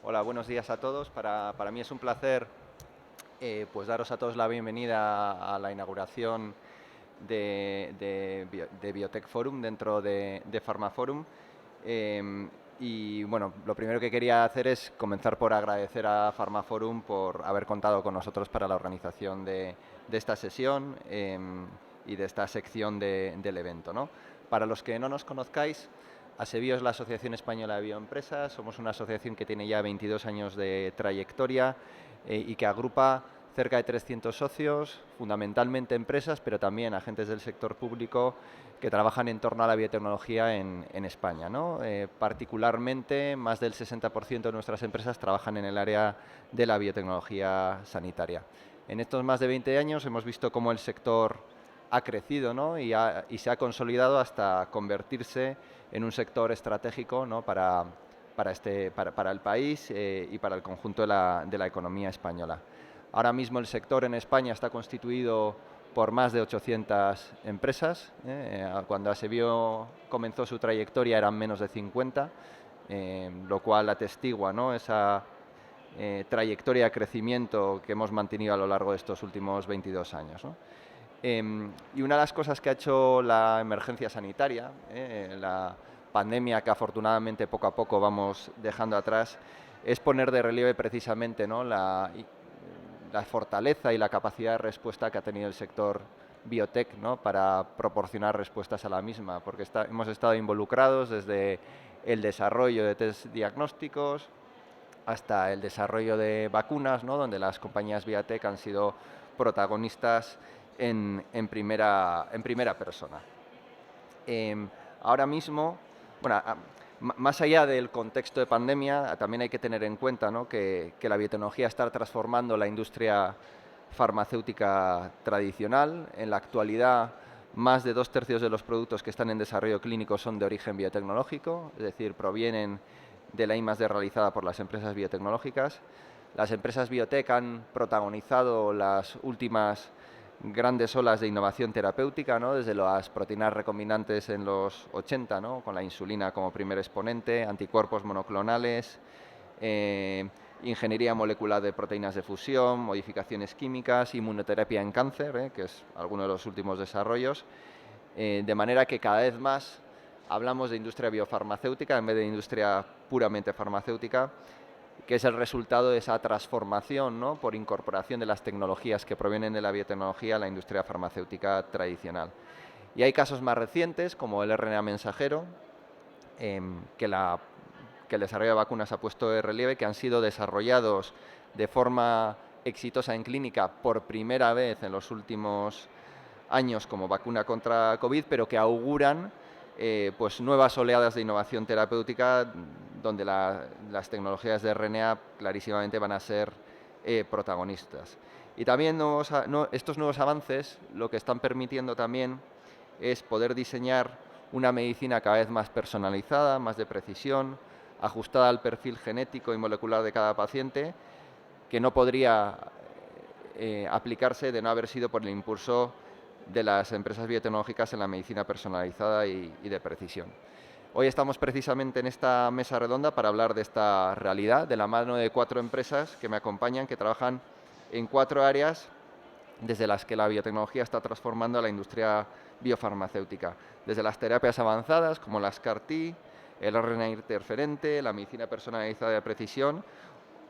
Hola, buenos días a todos. Para mí es un placer pues daros a todos la bienvenida a la inauguración de Biotech Forum dentro de PharmaForum. Y bueno, lo primero que quería hacer es comenzar por agradecer a PharmaForum por haber contado con nosotros para la organización de esta sesión y de esta sección del evento, ¿no? Para los que no nos conozcáis, ASEBIO es la Asociación Española de Bioempresas. Somos una asociación que tiene ya 22 años de trayectoria y que agrupa cerca de 300 socios, fundamentalmente empresas, pero también agentes del sector público que trabajan en torno a la biotecnología en España, ¿no? Particularmente, más del 60% de nuestras empresas trabajan en el área de la biotecnología sanitaria. En estos más de 20 años hemos visto cómo el sector ha crecido, ¿no? y se ha consolidado hasta convertirse en un sector estratégico, ¿no? para el país y para el conjunto de la economía española. Ahora mismo el sector en España está constituido por más de 800 empresas. Cuando ASEBIO comenzó su trayectoria eran menos de 50, lo cual atestigua, ¿no? esa trayectoria de crecimiento que hemos mantenido a lo largo de estos últimos 22 años, ¿no? Y una de las cosas que ha hecho la emergencia sanitaria, la pandemia que afortunadamente poco a poco vamos dejando atrás, es poner de relieve precisamente, ¿no? la fortaleza y la capacidad de respuesta que ha tenido el sector biotech, ¿no? Para proporcionar respuestas a la misma, porque hemos estado involucrados desde el desarrollo de test diagnósticos hasta el desarrollo de vacunas, ¿no? Donde las compañías biotech han sido protagonistas en primera persona. Ahora mismo, bueno, más allá del contexto de pandemia, también hay que tener en cuenta, ¿no? que la biotecnología está transformando la industria farmacéutica tradicional. En la actualidad, más de 2/3 de los productos que están en desarrollo clínico son de origen biotecnológico, es decir, provienen de la I+D realizada por las empresas biotecnológicas. Las empresas biotech han protagonizado las últimas grandes olas de innovación terapéutica, ¿no? Desde las proteínas recombinantes en los 80, ¿no? Con la insulina como primer exponente, anticuerpos monoclonales, ingeniería molecular de proteínas de fusión, modificaciones químicas, inmunoterapia en cáncer, que es alguno de los últimos desarrollos, de manera que cada vez más hablamos de industria biofarmacéutica en vez de industria puramente farmacéutica, que es el resultado de esa transformación, ¿no? Por incorporación de las tecnologías que provienen de la biotecnología a la industria farmacéutica tradicional. Y hay casos más recientes, como el RNA mensajero, que el desarrollo de vacunas ha puesto de relieve, que han sido desarrollados de forma exitosa en clínica por primera vez en los últimos años como vacuna contra COVID, pero que auguran pues nuevas oleadas de innovación terapéutica donde las tecnologías de RNA clarísimamente van a ser protagonistas. Y también estos nuevos avances lo que están permitiendo también es poder diseñar una medicina cada vez más personalizada, más de precisión, ajustada al perfil genético y molecular de cada paciente, que no podría aplicarse de no haber sido por el impulso de las empresas biotecnológicas en la medicina personalizada y de precisión. Hoy estamos precisamente en esta mesa redonda para hablar de esta realidad, de la mano de 4 empresas que me acompañan, que trabajan en 4 áreas desde las que la biotecnología está transformando a la industria biofarmacéutica. Desde las terapias avanzadas, como las CAR-T, el RNA interferente, la medicina personalizada de precisión,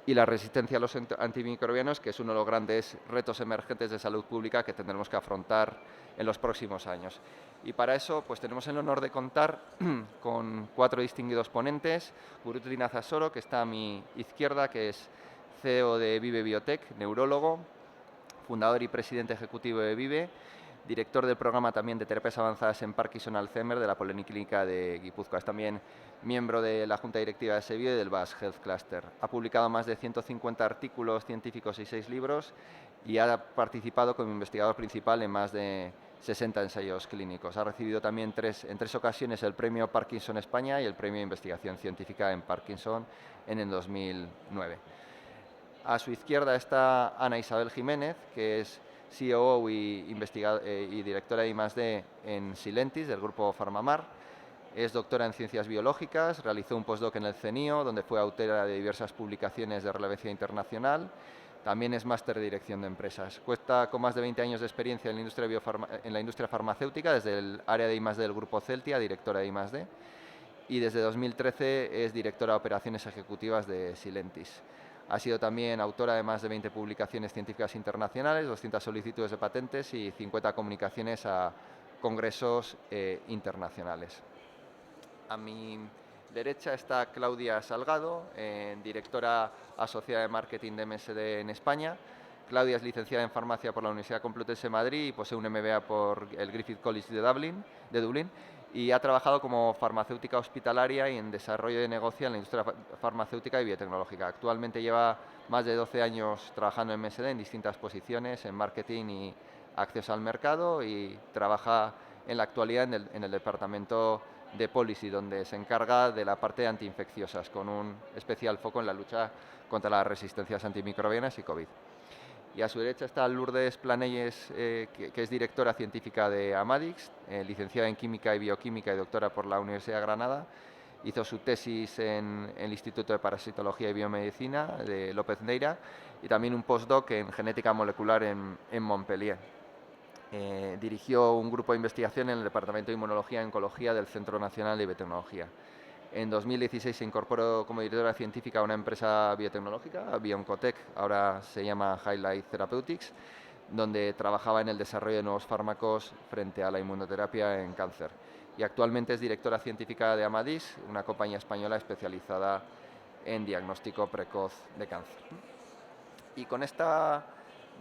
y la resistencia a los antimicrobianos, que es uno de los grandes retos emergentes de salud pública que tendremos que afrontar en los próximos años. Y para eso pues tenemos el honor de contar con 4 distinguidos ponentes. Gurutri Nazasoro, que está a mi izquierda, que es CEO de Vive Biotech, neurólogo, fundador y presidente ejecutivo de Vive, director del programa también de terapias avanzadas en Parkinson-Alzheimer de la Policlínica de Guipúzcoa. Es también miembro de la Junta Directiva de ASEBIO y del BAS Health Cluster. Ha publicado más de 150 artículos científicos y 6 libros y ha participado como investigador principal en más de 60 ensayos clínicos. Ha recibido también en 3 ocasiones el premio Parkinson España y el premio de investigación científica en Parkinson en el 2009. A su izquierda está Ana Isabel Jiménez, que es COO y directora de I+D en Silentis, del grupo Farmamar. Es doctora en Ciencias Biológicas, realizó un postdoc en el CENIO, donde fue autora de diversas publicaciones de relevancia internacional. También es máster de Dirección de Empresas. Cuenta con más de 20 años de experiencia en la industria farmacéutica, desde el área de I+D del Grupo Celtia, directora de I+D, y desde 2013 es directora de Operaciones Ejecutivas de Silentis. Ha sido también autora de más de 20 publicaciones científicas internacionales, 200 solicitudes de patentes y 50 comunicaciones a congresos internacionales. A mi derecha está Claudia Salgado, directora asociada de marketing de MSD en España. Claudia es licenciada en farmacia por la Universidad Complutense de Madrid y posee un MBA por el Griffith College de Dublín, y ha trabajado como farmacéutica hospitalaria y en desarrollo de negocio en la industria farmacéutica y biotecnológica. Actualmente lleva más de 12 años trabajando en MSD en distintas posiciones en marketing y acceso al mercado, y trabaja en la actualidad en el departamento de Policy, donde se encarga de la parte de antiinfecciosas, con un especial foco en la lucha contra las resistencias antimicrobianas y COVID. Y a su derecha está Lourdes Planelles, que es directora científica de Amadix, licenciada en Química y Bioquímica y doctora por la Universidad de Granada. Hizo su tesis en el Instituto de Parasitología y Biomedicina de López Neira y también un postdoc en Genética Molecular en Montpellier. Dirigió un grupo de investigación en el Departamento de Inmunología y Oncología del Centro Nacional de Biotecnología. En 2016 se incorporó como directora científica a una empresa biotecnológica, Bioncotec, ahora se llama Highlight Therapeutics, donde trabajaba en el desarrollo de nuevos fármacos frente a la inmunoterapia en cáncer. Y actualmente es directora científica de Amadis, una compañía española especializada en diagnóstico precoz de cáncer. Y con esta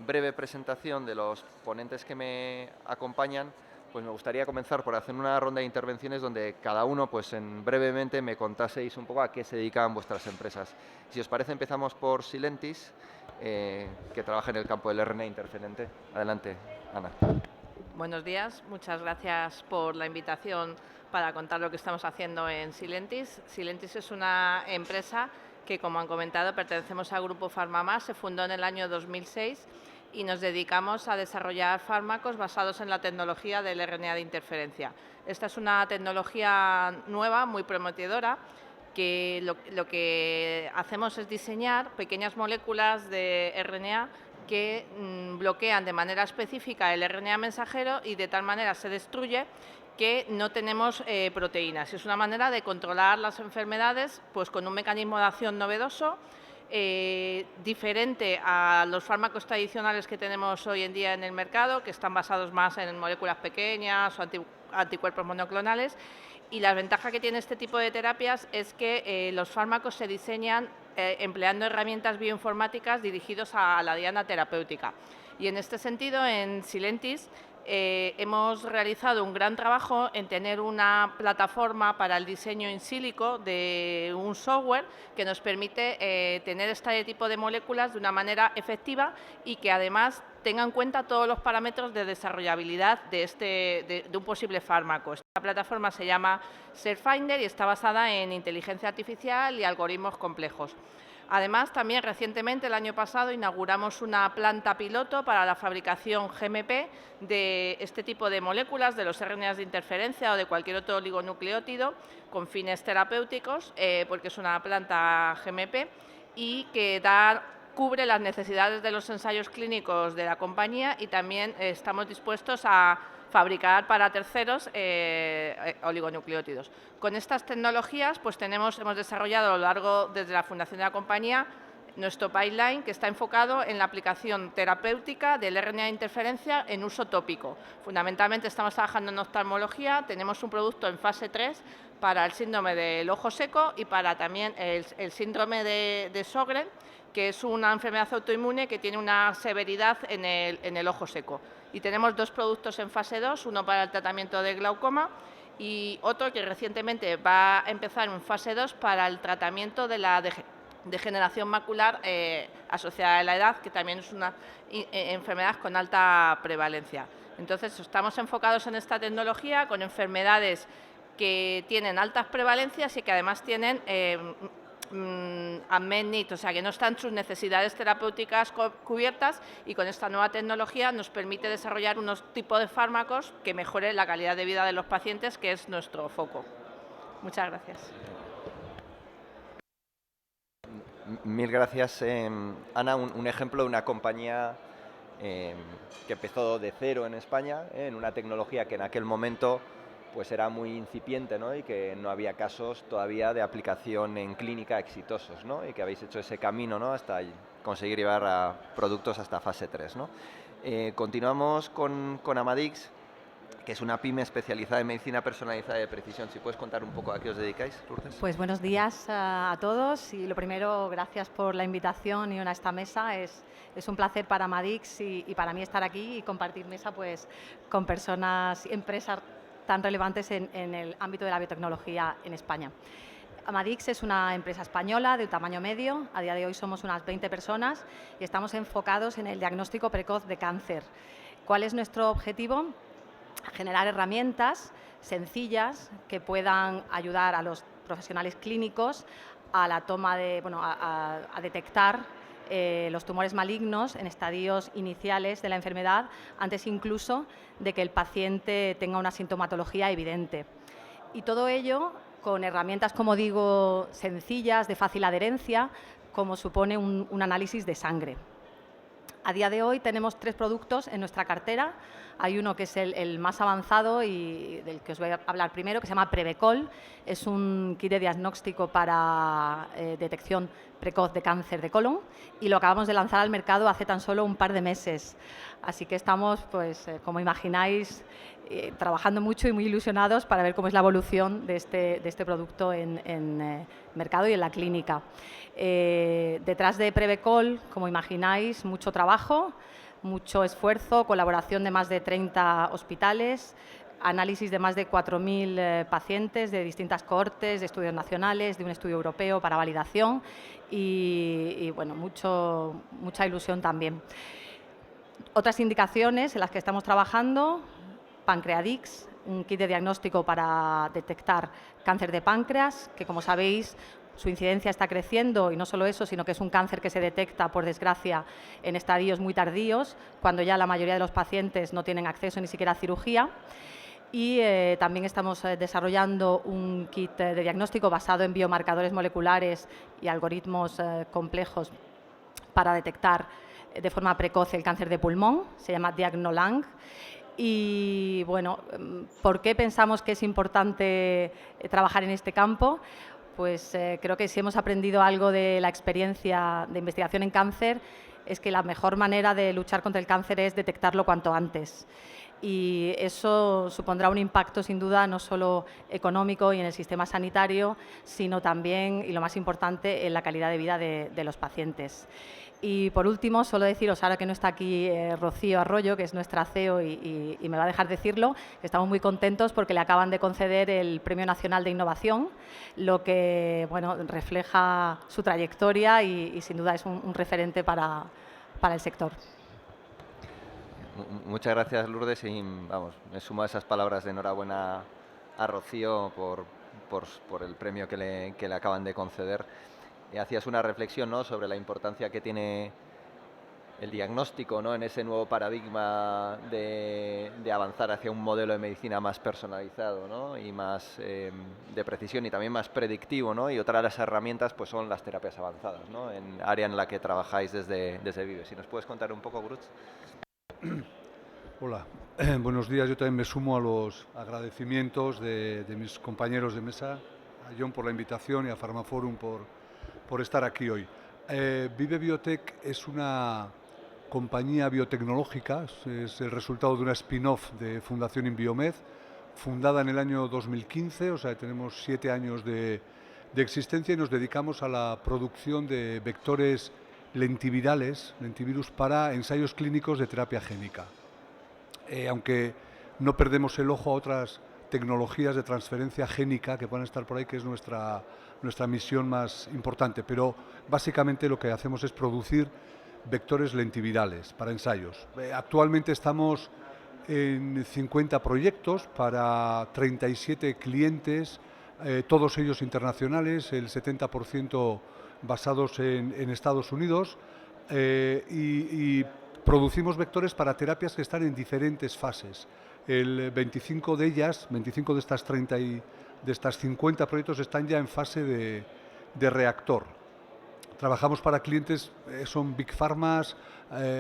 breve presentación de los ponentes que me acompañan, pues me gustaría comenzar por hacer una ronda de intervenciones donde cada uno, pues brevemente me contaseis un poco a qué se dedican vuestras empresas. Si os parece, empezamos por Silentis, que trabaja en el campo del RNA interferente. Adelante, Ana. Buenos días, muchas gracias por la invitación para contar lo que estamos haciendo en Silentis. Silentis es una empresa que, como han comentado, pertenecemos al grupo PharmaMar, se fundó en el año 2006 y nos dedicamos a desarrollar fármacos basados en la tecnología del RNA de interferencia. Esta es una tecnología nueva, muy prometedora, que lo que hacemos es diseñar pequeñas moléculas de RNA que bloquean de manera específica el RNA mensajero y de tal manera se destruye que no tenemos proteínas. Es una manera de controlar las enfermedades, pues con un mecanismo de acción novedoso, diferente a los fármacos tradicionales que tenemos hoy en día en el mercado, que están basados más en moléculas pequeñas o anticuerpos monoclonales. Y la ventaja que tiene este tipo de terapias es que los fármacos se diseñan empleando herramientas bioinformáticas dirigidas a la diana terapéutica. Y en este sentido, en Silentis, hemos realizado un gran trabajo en tener una plataforma para el diseño in silico de un software que nos permite tener este tipo de moléculas de una manera efectiva y que además tenga en cuenta todos los parámetros de desarrollabilidad de un posible fármaco. Esta plataforma se llama ShareFinder y está basada en inteligencia artificial y algoritmos complejos. Además, también recientemente, el año pasado, inauguramos una planta piloto para la fabricación GMP de este tipo de moléculas, de los RNAs de interferencia o de cualquier otro oligonucleótido con fines terapéuticos, porque es una planta GMP y que cubre las necesidades de los ensayos clínicos de la compañía, y también estamos dispuestos a fabricar para terceros oligonucleótidos. Con estas tecnologías pues hemos desarrollado a lo largo, desde la fundación de la compañía, nuestro pipeline, que está enfocado en la aplicación terapéutica del RNA de interferencia en uso tópico. Fundamentalmente estamos trabajando en oftalmología, tenemos un producto en fase 3 para el síndrome del ojo seco y para también el síndrome de Sjögren, que es una enfermedad autoinmune que tiene una severidad en el ojo seco. Y tenemos dos productos en fase 2, uno para el tratamiento de glaucoma y otro que recientemente va a empezar en fase 2 para el tratamiento de la degeneración macular asociada a la edad, que también es una enfermedad con alta prevalencia. Entonces, estamos enfocados en esta tecnología con enfermedades que tienen altas prevalencias y que además tienen unmet need, o sea, que no están sus necesidades terapéuticas cubiertas, y con esta nueva tecnología nos permite desarrollar unos tipos de fármacos que mejoren la calidad de vida de los pacientes, que es nuestro foco. Muchas gracias. Mil gracias, Ana. Un ejemplo de una compañía que empezó de cero en España, en una tecnología que en aquel momento pues era muy incipiente, ¿no? Y que no había casos todavía de aplicación en clínica exitosos, ¿no? Y que habéis hecho ese camino, ¿no? Hasta conseguir llevar a productos hasta fase 3, ¿no? Continuamos con Amadix, que es una pyme especializada en medicina personalizada de precisión. Si puedes contar un poco a qué os dedicáis, Lourdes. Pues buenos días a todos y lo primero, gracias por la invitación y a esta mesa. Es un placer para Amadix y para mí estar aquí y compartir mesa pues, con personas y empresas tan relevantes en el ámbito de la biotecnología en España. Amadix es una empresa española de tamaño medio. A día de hoy somos unas 20 personas y estamos enfocados en el diagnóstico precoz de cáncer. ¿Cuál es nuestro objetivo? Generar herramientas sencillas que puedan ayudar a los profesionales clínicos a la toma de, a detectar los tumores malignos en estadios iniciales de la enfermedad, antes incluso de que el paciente tenga una sintomatología evidente. Y todo ello con herramientas, como digo, sencillas, de fácil adherencia, como supone un análisis de sangre. A día de hoy tenemos 3 productos en nuestra cartera. Hay uno que es el más avanzado y del que os voy a hablar primero, que se llama Prevecol. Es un kit de diagnóstico para detección precoz de cáncer de colon y lo acabamos de lanzar al mercado hace tan solo un par de meses. Así que estamos, pues, como imagináis, trabajando mucho y muy ilusionados para ver cómo es la evolución de este producto en mercado y en la clínica. Detrás de Prevecol, como imagináis, mucho trabajo, mucho esfuerzo, colaboración de más de 30 hospitales, análisis de más de 4.000 pacientes de distintas cohortes, de estudios nacionales, de un estudio europeo para validación y bueno, mucha ilusión también. Otras indicaciones en las que estamos trabajando: Pancreadix, un kit de diagnóstico para detectar cáncer de páncreas, que como sabéis su incidencia está creciendo y no solo eso, sino que es un cáncer que se detecta, por desgracia, en estadios muy tardíos, cuando ya la mayoría de los pacientes no tienen acceso ni siquiera a cirugía. Y también estamos desarrollando un kit de diagnóstico basado en biomarcadores moleculares y algoritmos complejos para detectar de forma precoz el cáncer de pulmón, se llama Diagnolang. Y bueno, ¿por qué pensamos que es importante trabajar en este campo? Pues creo que si hemos aprendido algo de la experiencia de investigación en cáncer es que la mejor manera de luchar contra el cáncer es detectarlo cuanto antes. Y eso supondrá un impacto, sin duda, no solo económico y en el sistema sanitario, sino también, y lo más importante, en la calidad de vida de los pacientes. Y por último, solo deciros, ahora que no está aquí Rocío Arroyo, que es nuestra CEO y me va a dejar decirlo, que estamos muy contentos porque le acaban de conceder el Premio Nacional de Innovación, lo que bueno, refleja su trayectoria y sin duda es un referente para el sector. Muchas gracias, Lourdes, y vamos, me sumo a esas palabras de enhorabuena a Rocío por el premio que le acaban de conceder. Hacías una reflexión, ¿no?, sobre la importancia que tiene el diagnóstico, ¿no?, en ese nuevo paradigma de avanzar hacia un modelo de medicina más personalizado, ¿no?, y más de precisión y también más predictivo, ¿no? Y otra de las herramientas pues son las terapias avanzadas, ¿no?, en área en la que trabajáis desde Vive. Si nos puedes contar un poco, Gruts. Hola, buenos días. Yo también me sumo a los agradecimientos de mis compañeros de mesa, a John por la invitación y a Pharmaforum por estar aquí hoy. Vive Biotech es una compañía biotecnológica, es el resultado de una spin-off de Fundación Inbiomed, fundada en el año 2015, o sea, tenemos 7 años de existencia y nos dedicamos a la producción de vectores lentivirus para ensayos clínicos de terapia génica. Aunque no perdemos el ojo a otras tecnologías de transferencia génica que puedan estar por ahí, que es nuestra misión más importante, pero básicamente lo que hacemos es producir vectores lentivirales para ensayos. Actualmente estamos en 50 proyectos para 37 clientes, todos ellos internacionales, el 70% basados en Estados Unidos, y producimos vectores para terapias que están en diferentes fases. 25 de estas 30 de estas 50 proyectos están ya en fase de reactor. Trabajamos para clientes, son Big Pharmas,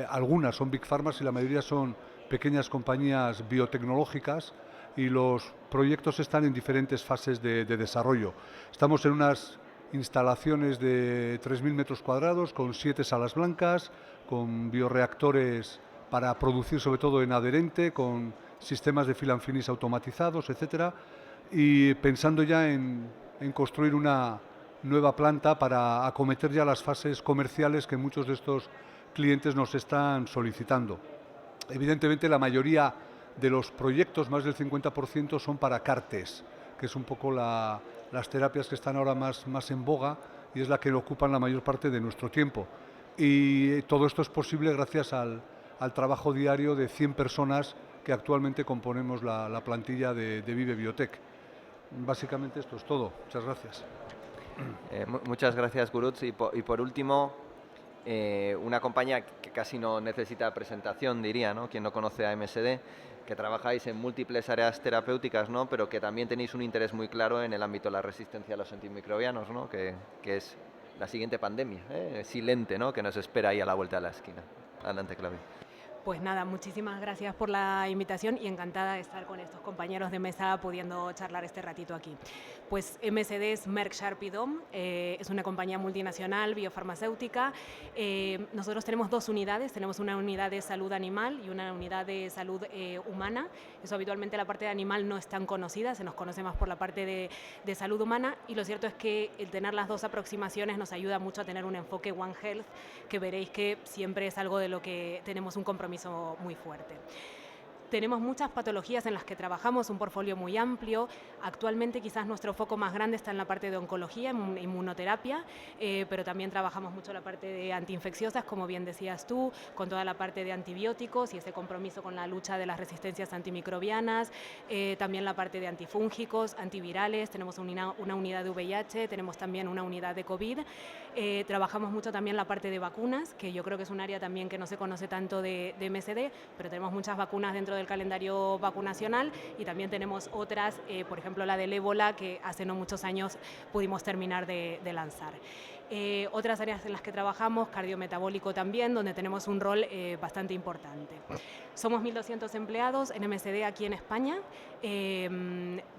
algunas son Big Pharmas y la mayoría son pequeñas compañías biotecnológicas, y los proyectos están en diferentes fases de desarrollo. Estamos en unas instalaciones de 3.000 metros cuadrados con 7 salas blancas, con bioreactores para producir sobre todo en adherente, con sistemas de fill and finish automatizados, etcétera, y pensando ya en construir una nueva planta para acometer ya las fases comerciales que muchos de estos clientes nos están solicitando. Evidentemente la mayoría de los proyectos, más del 50%, son para CAR-Ts, que es un poco las terapias que están ahora más en boga y es la que ocupan la mayor parte de nuestro tiempo. Y todo esto es posible gracias al trabajo diario de 100 personas que actualmente componemos la plantilla de Vive Biotech. Básicamente esto es todo. Muchas gracias. Muchas gracias, Gurutz. Y por último, una compañía que casi no necesita presentación, diría, ¿no? Quien no conoce a MSD, que trabajáis en múltiples áreas terapéuticas, ¿no? Pero que también tenéis un interés muy claro en el ámbito de la resistencia a los antimicrobianos, ¿no? Que es la siguiente pandemia, silente, ¿no? Que nos espera ahí a la vuelta de la esquina. Adelante, Claudia. Pues nada, muchísimas gracias por la invitación y encantada de estar con estos compañeros de mesa pudiendo charlar este ratito aquí. Pues MSD es Merck Sharp y Dohme, es una compañía multinacional biofarmacéutica. Nosotros tenemos dos unidades, tenemos una unidad de salud animal y una unidad de salud humana. Eso habitualmente la parte de animal no es tan conocida, se nos conoce más por la parte de salud humana, y lo cierto es que el tener las dos aproximaciones nos ayuda mucho a tener un enfoque One Health, que veréis que siempre es algo de lo que tenemos un compromiso muy fuerte. Tenemos muchas patologías en las que trabajamos, un portfolio muy amplio. Actualmente quizás nuestro foco más grande está en la parte de oncología, inmunoterapia, pero también trabajamos mucho la parte de antiinfecciosas, como bien decías tú, con toda la parte de antibióticos y ese compromiso con la lucha de las resistencias antimicrobianas, también la parte de antifúngicos, antivirales, tenemos una unidad de VIH, tenemos también una unidad de COVID. Trabajamos mucho también la parte de vacunas, que yo creo que es un área también que no se conoce tanto de MSD, pero tenemos muchas vacunas dentro del calendario vacunacional, y también tenemos otras, por ejemplo la del ébola, que hace no muchos años pudimos terminar de lanzar. Otras áreas en las que trabajamos, cardiometabólico también, donde tenemos un rol bastante importante. Somos 1.200 empleados en MSD aquí en España.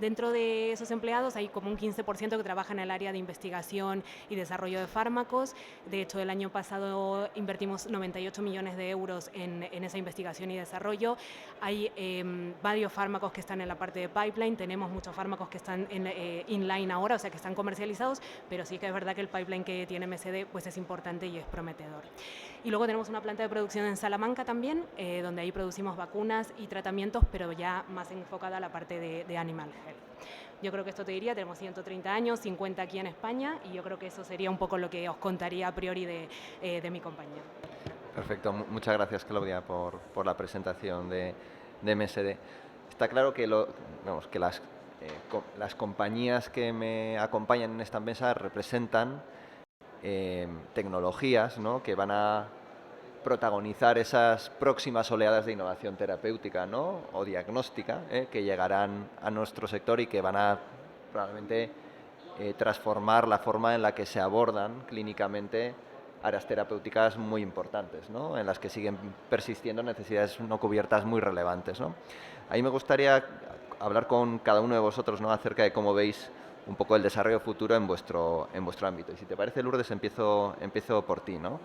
Dentro de esos empleados hay como un 15% que trabaja en el área de investigación y desarrollo de fármacos. De hecho, el año pasado invertimos 98 millones de euros en esa investigación y desarrollo. Hay varios fármacos que están en la parte de pipeline, tenemos muchos fármacos que están en inline ahora, o sea que están comercializados, pero sí que es verdad que el pipeline que tiene MSD pues es importante y es prometedor. Y luego tenemos una planta de producción en Salamanca también, donde ahí producimos vacunas y tratamientos, pero ya más enfocada a la parte de Animal Health. Yo creo que esto te diría, tenemos 130 años, 50 aquí en España, y yo creo que eso sería un poco lo que os contaría a priori de mi compañía. Perfecto, muchas gracias, Claudia, por la presentación de MSD. Está claro que, que las compañías que me acompañan en esta mesa representan tecnologías, ¿no?, que van a protagonizar esas próximas oleadas de innovación terapéutica, ¿no?, o diagnóstica, que llegarán a nuestro sector y que van a probablemente transformar la forma en la que se abordan clínicamente áreas terapéuticas muy importantes, ¿no?, en las que siguen persistiendo necesidades no cubiertas muy relevantes, ¿no? Ahí me gustaría hablar con cada uno de vosotros, ¿no?, acerca de cómo veis un poco el desarrollo futuro en vuestro ámbito. Y si te parece, Lourdes, empiezo por ti, ¿no?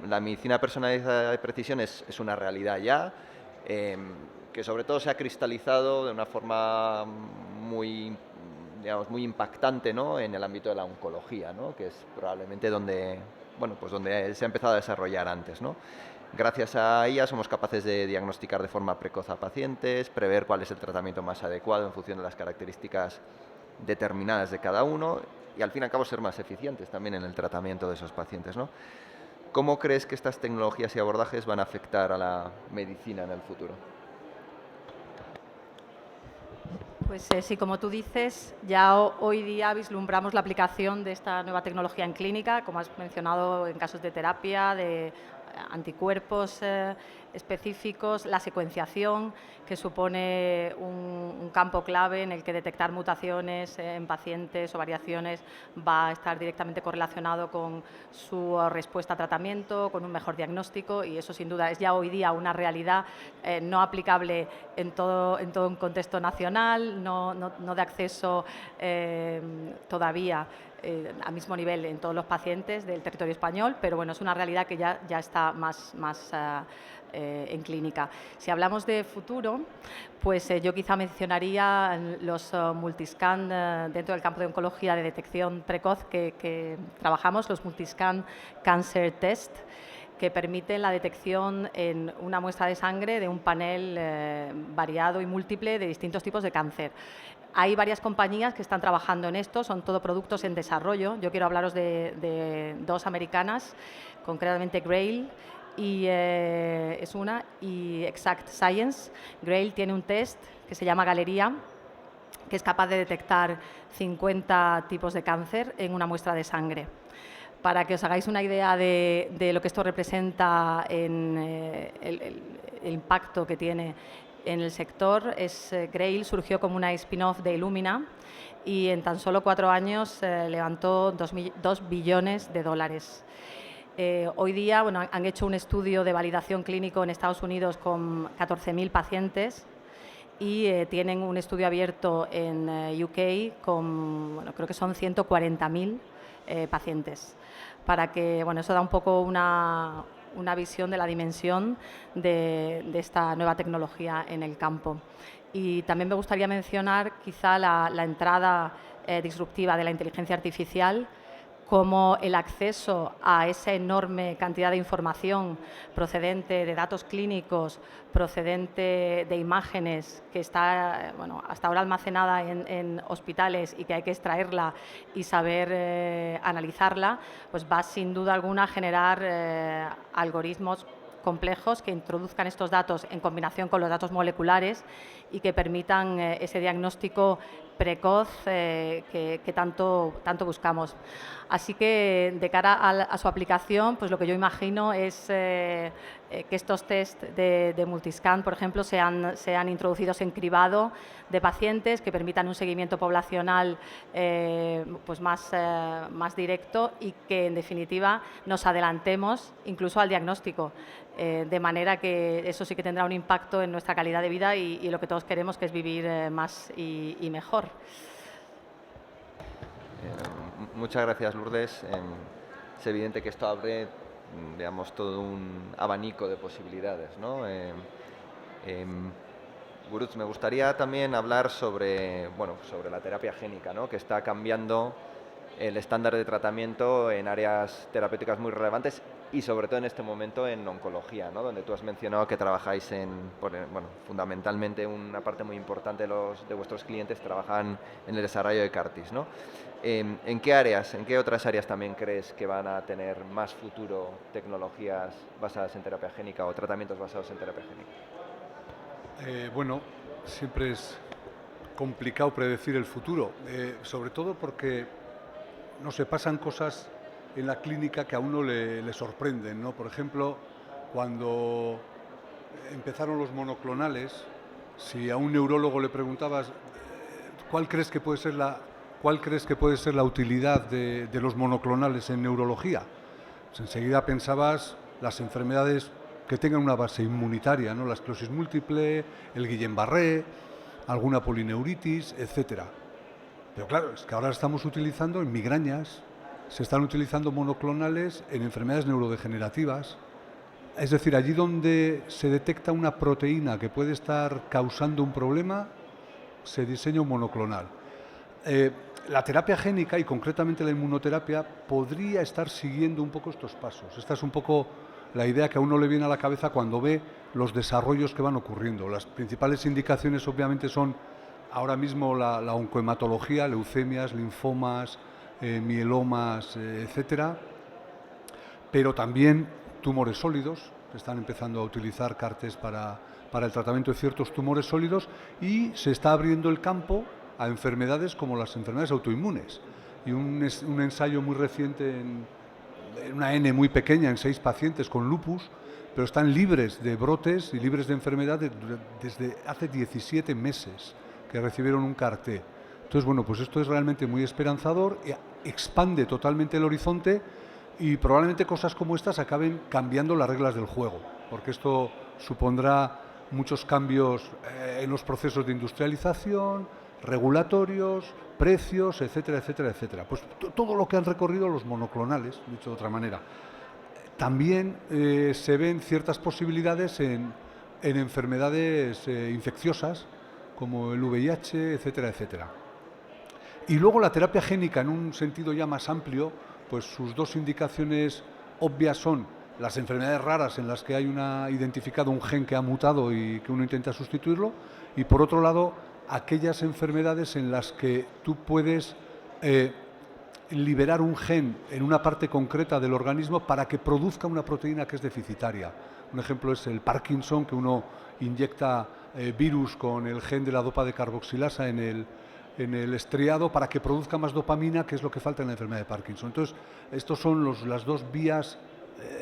La medicina personalizada de precisión es una realidad ya, que sobre todo se ha cristalizado de una forma muy, digamos, muy impactante, ¿no?, en el ámbito de la oncología, ¿no?, que es probablemente donde se ha empezado a desarrollar antes, ¿no? Gracias a ella somos capaces de diagnosticar de forma precoz a pacientes, prever cuál es el tratamiento más adecuado en función de las características determinadas de cada uno y al fin y al cabo ser más eficientes también en el tratamiento de esos pacientes, ¿no? ¿Cómo crees que estas tecnologías y abordajes van a afectar a la medicina en el futuro? Pues sí, como tú dices, ya hoy día vislumbramos la aplicación de esta nueva tecnología en clínica, como has mencionado, en casos de terapia, de anticuerpos específicos, la secuenciación, que supone un campo clave en el que detectar mutaciones en pacientes o variaciones va a estar directamente correlacionado con su respuesta a tratamiento, con un mejor diagnóstico, y eso sin duda es ya hoy día una realidad no aplicable en todo un contexto nacional, no de acceso todavía al mismo nivel en todos los pacientes del territorio español, pero bueno, es una realidad que ya está más en clínica. Si hablamos de futuro, pues yo quizá mencionaría los multiscan dentro del campo de oncología de detección precoz que trabajamos, los multiscan cancer test, que permiten la detección en una muestra de sangre de un panel variado y múltiple de distintos tipos de cáncer. Hay varias compañías que están trabajando en esto, son todo productos en desarrollo. Yo quiero hablaros de dos americanas, concretamente Grail, es una, y Exact Science. Grail tiene un test que se llama Galería, que es capaz de detectar 50 tipos de cáncer en una muestra de sangre. Para que os hagáis una idea de lo que esto representa en el impacto que tiene en el sector, Grail surgió como una spin-off de Illumina y en tan solo 4 años levantó 2 billones de dólares. Hoy día han hecho un estudio de validación clínico en Estados Unidos con 14.000 pacientes y tienen un estudio abierto en UK con, creo que son 140.000 pacientes. Para que, eso da un poco una visión de la dimensión de esta nueva tecnología en el campo. Y también me gustaría mencionar quizá la entrada disruptiva de la inteligencia artificial, como el acceso a esa enorme cantidad de información procedente de datos clínicos, procedente de imágenes que está hasta ahora almacenada en hospitales y que hay que extraerla y saber analizarla, pues va sin duda alguna a generar algoritmos complejos que introduzcan estos datos en combinación con los datos moleculares y que permitan ese diagnóstico precoz que tanto buscamos. Así que de cara a su aplicación, pues lo que yo imagino es que estos test de multiscan, por ejemplo, sean introducidos en cribado de pacientes que permitan un seguimiento poblacional pues más directo y que en definitiva nos adelantemos incluso al diagnóstico, de manera que eso sí que tendrá un impacto en nuestra calidad de vida y lo que todos queremos, que es vivir más y mejor. Muchas gracias, Lourdes. Es evidente que esto abre, digamos, todo un abanico de posibilidades, ¿no? Gurutz, me gustaría también hablar sobre la terapia génica, ¿no? Que está cambiando el estándar de tratamiento en áreas terapéuticas muy relevantes y sobre todo en este momento en oncología, ¿no? Donde tú has mencionado que trabajáis fundamentalmente una parte muy importante de vuestros clientes trabajan en el desarrollo de CAR-Ts, ¿no? ¿En qué áreas, en qué otras áreas también crees que van a tener más futuro tecnologías basadas en terapia génica o tratamientos basados en terapia génica? Siempre es complicado predecir el futuro, sobre todo porque pasan cosas en la clínica que a uno le sorprenden, ¿no? Por ejemplo, cuando empezaron los monoclonales, si a un neurólogo le preguntabas ¿cuál crees que puede ser la utilidad de los monoclonales en neurología? Pues enseguida pensabas las enfermedades que tengan una base inmunitaria, ¿no? La esclerosis múltiple, el Guillain-Barré, alguna polineuritis, etcétera. Pero claro, es que ahora estamos utilizando en migrañas, se están utilizando monoclonales en enfermedades neurodegenerativas. Es decir, allí donde se detecta una proteína que puede estar causando un problema, se diseña un monoclonal. La terapia génica y concretamente la inmunoterapia podría estar siguiendo un poco estos pasos. Esta es un poco la idea que a uno le viene a la cabeza cuando ve los desarrollos que van ocurriendo. Las principales indicaciones obviamente son ahora mismo la oncohematología, leucemias, linfomas, mielomas, etcétera, pero también tumores sólidos, Se están empezando a utilizar CAR-Ts para el tratamiento de ciertos tumores sólidos y se está abriendo el campo a enfermedades como las enfermedades autoinmunes. Y un ensayo muy reciente en una N muy pequeña, en 6 pacientes con lupus, pero están libres de brotes y libres de enfermedad desde hace 17 meses que recibieron un CAR-T. Entonces, bueno, pues esto es realmente muy esperanzador, expande totalmente el horizonte y probablemente cosas como estas acaben cambiando las reglas del juego, porque esto supondrá muchos cambios en los procesos de industrialización, regulatorios, precios, etcétera, etcétera, etcétera. Pues todo lo que han recorrido los monoclonales, dicho de otra manera. También se ven ciertas posibilidades en enfermedades infecciosas, como el VIH, etcétera, etcétera. Y luego la terapia génica, en un sentido ya más amplio, pues sus dos indicaciones obvias son las enfermedades raras en las que hay identificado un gen que ha mutado y que uno intenta sustituirlo, y por otro lado, aquellas enfermedades en las que tú puedes liberar un gen en una parte concreta del organismo para que produzca una proteína que es deficitaria. Un ejemplo es el Parkinson, que uno inyecta virus con el gen de la dopa de carboxilasa en el estriado para que produzca más dopamina, que es lo que falta en la enfermedad de Parkinson. Entonces, estos son las dos vías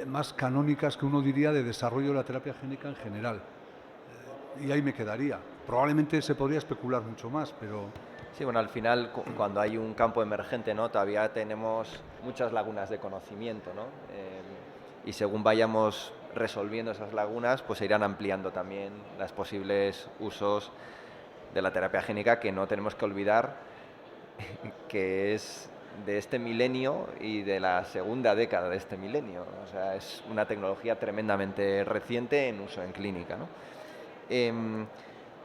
más canónicas que uno diría de desarrollo de la terapia génica en general. Y ahí me quedaría. Probablemente se podría especular mucho más, pero... Sí, bueno, al final, cuando hay un campo emergente, ¿no?, todavía tenemos muchas lagunas de conocimiento, ¿no? Y según vayamos resolviendo esas lagunas, pues se irán ampliando también los posibles usos de la terapia génica, que no tenemos que olvidar que es de este milenio y de la segunda década de este milenio. O sea, es una tecnología tremendamente reciente en uso en clínica, ¿no?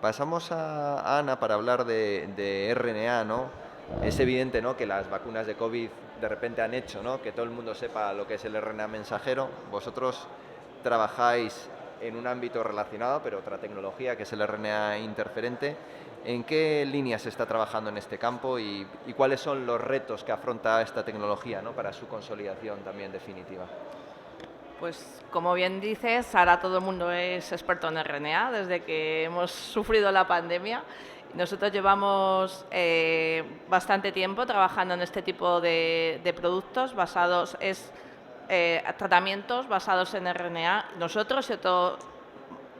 Pasamos a Ana para hablar de RNA, ¿no? Es evidente, ¿no?, que las vacunas de COVID de repente han hecho, ¿no?, que todo el mundo sepa lo que es el RNA mensajero. Vosotros trabajáis en un ámbito relacionado, pero otra tecnología, que es el RNA interferente. ¿En qué línea se está trabajando en este campo y cuáles son los retos que afronta esta tecnología, ¿no?, para su consolidación también definitiva? Pues como bien dices, ahora todo el mundo es experto en RNA desde que hemos sufrido la pandemia. Nosotros llevamos bastante tiempo trabajando en este tipo de productos basados tratamientos basados en RNA. Nosotros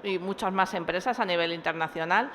y muchas más empresas a nivel internacional.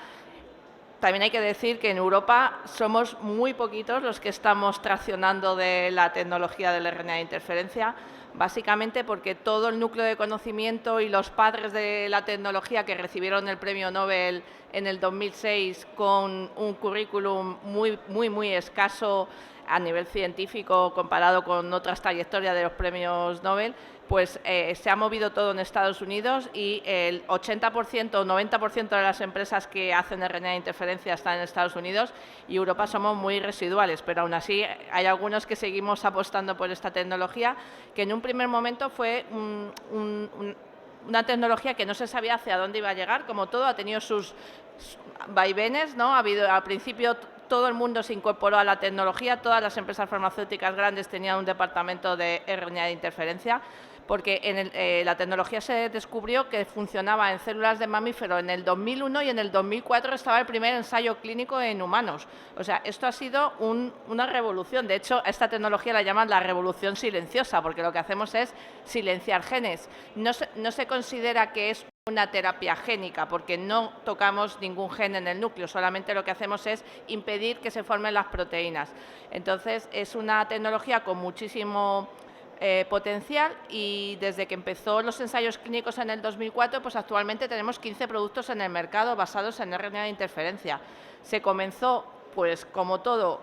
También hay que decir que en Europa somos muy poquitos los que estamos traccionando de la tecnología del RNA de interferencia, básicamente porque todo el núcleo de conocimiento y los padres de la tecnología que recibieron el premio Nobel en el 2006 con un currículum muy escaso a nivel científico comparado con otras trayectorias de los premios Nobel, pues se ha movido todo en Estados Unidos y el 80% o 90% de las empresas que hacen RNA de interferencia están en Estados Unidos, y Europa somos muy residuales, pero aún así hay algunos que seguimos apostando por esta tecnología, que en un primer momento fue una tecnología que no se sabía hacia dónde iba a llegar. Como todo, ha tenido sus vaivenes, ¿no? Al principio todo el mundo se incorporó a la tecnología, todas las empresas farmacéuticas grandes tenían un departamento de RNA de interferencia, porque la tecnología se descubrió que funcionaba en células de mamífero en el 2001 y en el 2004 estaba el primer ensayo clínico en humanos. O sea, esto ha sido una revolución. De hecho, a esta tecnología la llaman la revolución silenciosa, porque lo que hacemos es silenciar genes. No se considera que es una terapia génica, porque no tocamos ningún gen en el núcleo, solamente lo que hacemos es impedir que se formen las proteínas. Entonces, es una tecnología con muchísimo potencial, y desde que empezó los ensayos clínicos en el 2004, pues actualmente tenemos 15 productos en el mercado basados en RNA de interferencia. Se comenzó, pues como todo,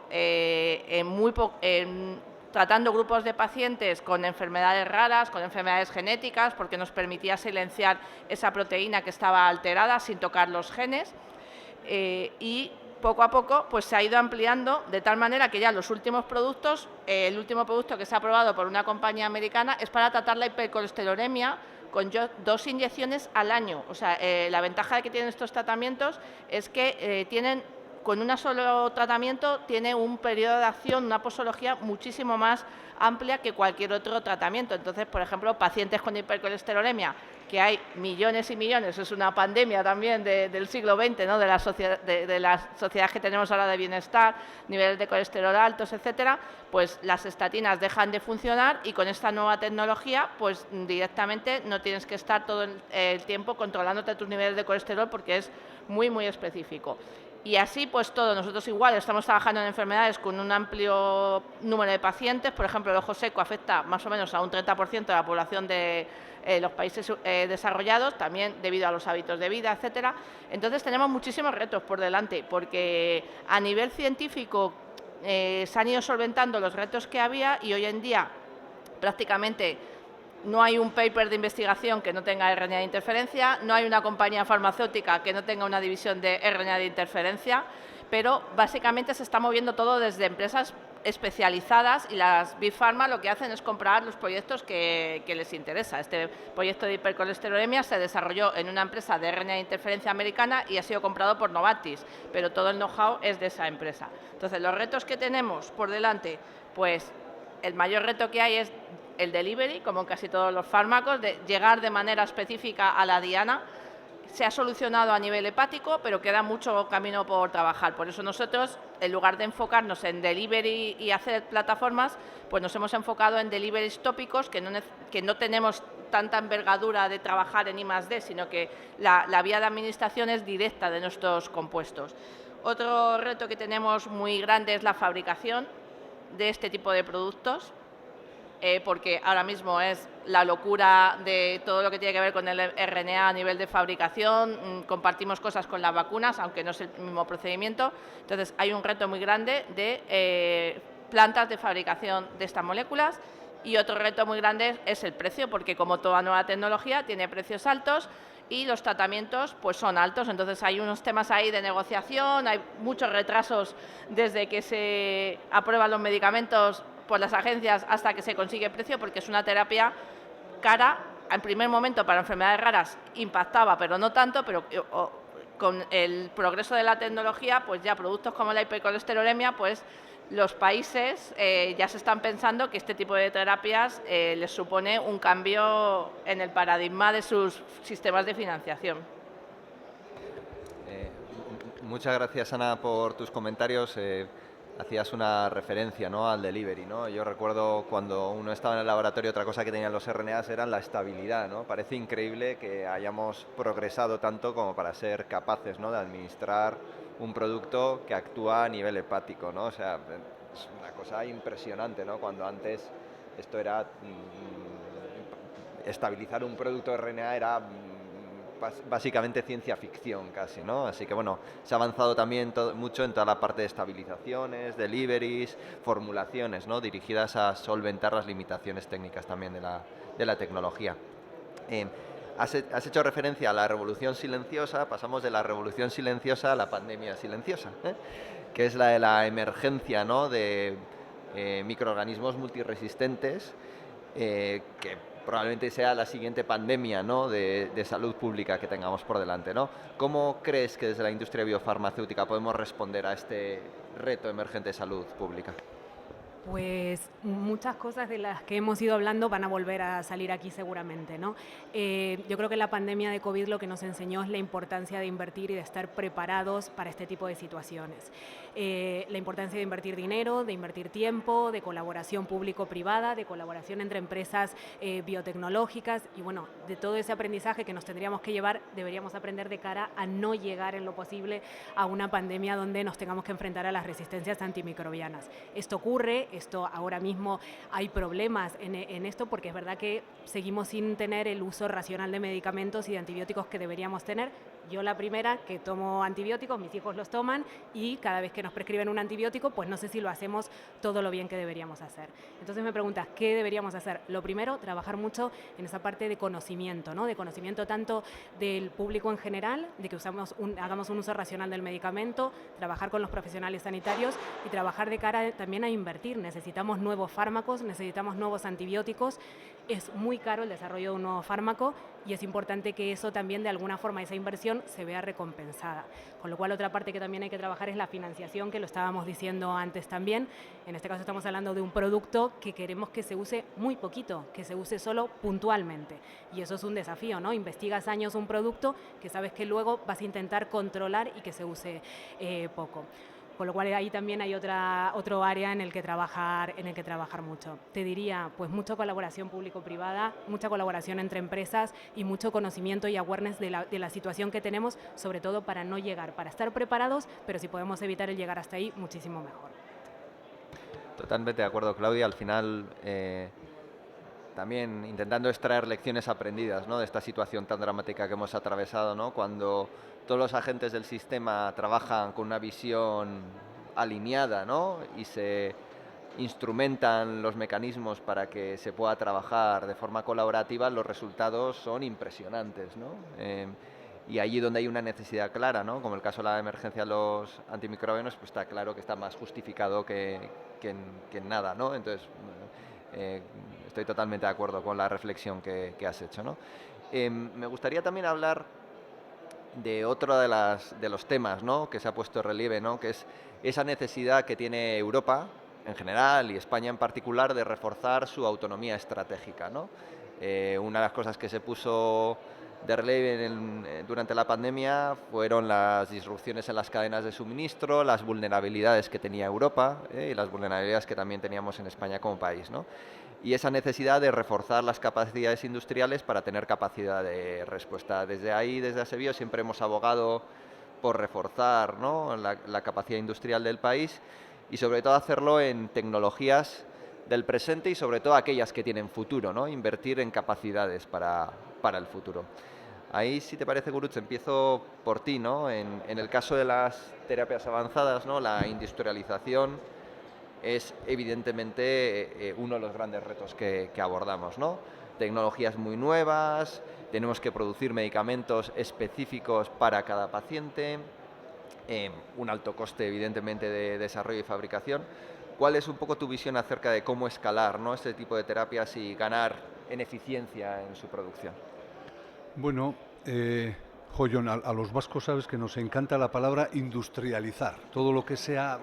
tratando grupos de pacientes con enfermedades raras, con enfermedades genéticas, porque nos permitía silenciar esa proteína que estaba alterada sin tocar los genes, y poco a poco pues se ha ido ampliando de tal manera que ya los últimos productos, el último producto que se ha aprobado por una compañía americana es para tratar la hipercolesterolemia con 2 inyecciones al año. O sea, la ventaja que tienen estos tratamientos es que tienen con un solo tratamiento tiene un periodo de acción, una posología muchísimo más amplia que cualquier otro tratamiento. Entonces, por ejemplo, pacientes con hipercolesterolemia, que hay millones y millones, es una pandemia también del siglo XX, ¿no? de la sociedad que tenemos ahora de bienestar, niveles de colesterol altos, etcétera, pues las estatinas dejan de funcionar y con esta nueva tecnología, pues directamente no tienes que estar todo el tiempo controlándote tus niveles de colesterol porque es muy, muy específico. Y así, pues todo, nosotros igual estamos trabajando en enfermedades con un amplio número de pacientes. Por ejemplo, el ojo seco afecta más o menos a un 30% de la población de los países desarrollados, también debido a los hábitos de vida, etcétera. Entonces tenemos muchísimos retos por delante, porque a nivel científico se han ido solventando los retos que había y hoy en día prácticamente no hay un paper de investigación que no tenga RNA de interferencia, no hay una compañía farmacéutica que no tenga una división de RNA de interferencia, pero básicamente se está moviendo todo desde empresas especializadas y las Big Pharma lo que hacen es comprar los proyectos que les interesa. Este proyecto de hipercolesterolemia se desarrolló en una empresa de RNA de interferencia americana y ha sido comprado por Novartis, pero todo el know-how es de esa empresa. Entonces, los retos que tenemos por delante, pues el mayor reto que hay es el delivery, como en casi todos los fármacos, de llegar de manera específica a la diana. Se ha solucionado a nivel hepático, pero queda mucho camino por trabajar. Por eso nosotros, en lugar de enfocarnos en delivery y hacer plataformas, pues nos hemos enfocado en deliveries tópicos que no tenemos tanta envergadura de trabajar en I+D, sino que la vía de administración es directa de nuestros compuestos. Otro reto que tenemos muy grande es la fabricación de este tipo de productos, porque ahora mismo es la locura de todo lo que tiene que ver con el RNA a nivel de fabricación. Compartimos cosas con las vacunas, aunque no es el mismo procedimiento. Entonces, hay un reto muy grande de plantas de fabricación de estas moléculas. Y otro reto muy grande es el precio, porque como toda nueva tecnología tiene precios altos y los tratamientos pues son altos. Entonces, hay unos temas ahí de negociación, hay muchos retrasos desde que se aprueban los medicamentos por las agencias hasta que se consigue precio, porque es una terapia cara. En primer momento para enfermedades raras impactaba, pero no tanto, pero con el progreso de la tecnología, pues ya productos como la hipercolesterolemia, pues los países ya se están pensando que este tipo de terapias les supone un cambio en el paradigma de sus sistemas de financiación. Muchas gracias, Ana, por tus comentarios. Hacías una referencia, ¿no?, al delivery, ¿no? Yo recuerdo cuando uno estaba en el laboratorio, otra cosa que tenían los RNAs era la estabilidad, ¿no? Parece increíble que hayamos progresado tanto como para ser capaces, ¿no?, de administrar un producto que actúa a nivel hepático, ¿no? O sea, es una cosa impresionante, ¿no? Cuando antes esto era estabilizar un producto de RNA era básicamente ciencia ficción casi, ¿no? Así que bueno, se ha avanzado también mucho en toda la parte de estabilizaciones, deliveries, formulaciones, ¿no?, dirigidas a solventar las limitaciones técnicas también de la tecnología. Has hecho referencia a la revolución silenciosa. Pasamos de la revolución silenciosa a la pandemia silenciosa, que es la de la emergencia, ¿no?, de microorganismos multiresistentes, que probablemente sea la siguiente pandemia, ¿no?, de salud pública que tengamos por delante, ¿no? ¿Cómo crees que desde la industria biofarmacéutica podemos responder a este reto emergente de salud pública? Pues muchas cosas de las que hemos ido hablando van a volver a salir aquí seguramente, ¿no? Yo creo que la pandemia de COVID lo que nos enseñó es la importancia de invertir y de estar preparados para este tipo de situaciones. La importancia de invertir dinero, de invertir tiempo, de colaboración público-privada, de colaboración entre empresas biotecnológicas y bueno, de todo ese aprendizaje que nos tendríamos que llevar, deberíamos aprender de cara a no llegar en lo posible a una pandemia donde nos tengamos que enfrentar a las resistencias antimicrobianas. Esto ocurre. Esto ahora mismo hay problemas en esto porque es verdad que seguimos sin tener el uso racional de medicamentos y de antibióticos que deberíamos tener. Yo la primera que tomo antibióticos, mis hijos los toman y cada vez que nos prescriben un antibiótico, pues no sé si lo hacemos todo lo bien que deberíamos hacer. Entonces me preguntas, ¿qué deberíamos hacer? Lo primero, trabajar mucho en esa parte de conocimiento, ¿no? De conocimiento tanto del público en general, de que hagamos un uso racional del medicamento, trabajar con los profesionales sanitarios y trabajar de cara también a invertir. Necesitamos nuevos fármacos, necesitamos nuevos antibióticos. Es muy caro el desarrollo de un nuevo fármaco y es importante que eso también, de alguna forma, esa inversión inversión se vea recompensada. Con lo cual, otra parte que también hay que trabajar es la financiación, que lo estábamos diciendo antes también. En este caso estamos hablando de un producto que queremos que se use muy poquito, que se use solo puntualmente. Y eso es un desafío, ¿no? Investigas años un producto que sabes que luego vas a intentar controlar y que se use poco. Con lo cual ahí también hay otro área en el que trabajar mucho. Te diría, pues mucha colaboración público-privada, mucha colaboración entre empresas y mucho conocimiento y awareness de la situación que tenemos, sobre todo para no llegar, para estar preparados, pero si podemos evitar el llegar hasta ahí, muchísimo mejor. Totalmente de acuerdo, Claudia. Al final, también intentando extraer lecciones aprendidas, ¿no?, de esta situación tan dramática que hemos atravesado, ¿no?, cuando todos los agentes del sistema trabajan con una visión alineada, ¿no?, y se instrumentan los mecanismos para que se pueda trabajar de forma colaborativa, los resultados son impresionantes, ¿no? Y allí donde hay una necesidad clara, ¿no?, como el caso de la emergencia de los antimicrobianos, pues está claro que está más justificado que en nada, ¿no? Entonces, estoy totalmente de acuerdo con la reflexión que has hecho, ¿no? Me gustaría también hablar de otro de los temas, ¿no?, que se ha puesto en relieve, ¿no?, que es esa necesidad que tiene Europa en general y España en particular de reforzar su autonomía estratégica, ¿no? Una de las cosas que se puso de relieve durante la pandemia fueron las disrupciones en las cadenas de suministro, las vulnerabilidades que tenía Europa y las vulnerabilidades que también teníamos en España como país, ¿no? Y esa necesidad de reforzar las capacidades industriales para tener capacidad de respuesta. Desde ahí, desde Asebio, siempre hemos abogado por reforzar, ¿no?, la capacidad industrial del país y sobre todo hacerlo en tecnologías del presente y sobre todo aquellas que tienen futuro, ¿no?, invertir en capacidades para el futuro. Ahí, si te parece, Gurutz, empiezo por ti, ¿no? En el caso de las terapias avanzadas, ¿no?, la industrialización es evidentemente uno de los grandes retos que abordamos, ¿no? Tecnologías muy nuevas, tenemos que producir medicamentos específicos para cada paciente, un alto coste evidentemente de desarrollo y fabricación. ¿Cuál es un poco tu visión acerca de cómo escalar, ¿no?, este tipo de terapias y ganar en eficiencia en su producción? Bueno, Joyon, a los vascos sabes que nos encanta la palabra industrializar. Todo lo que sea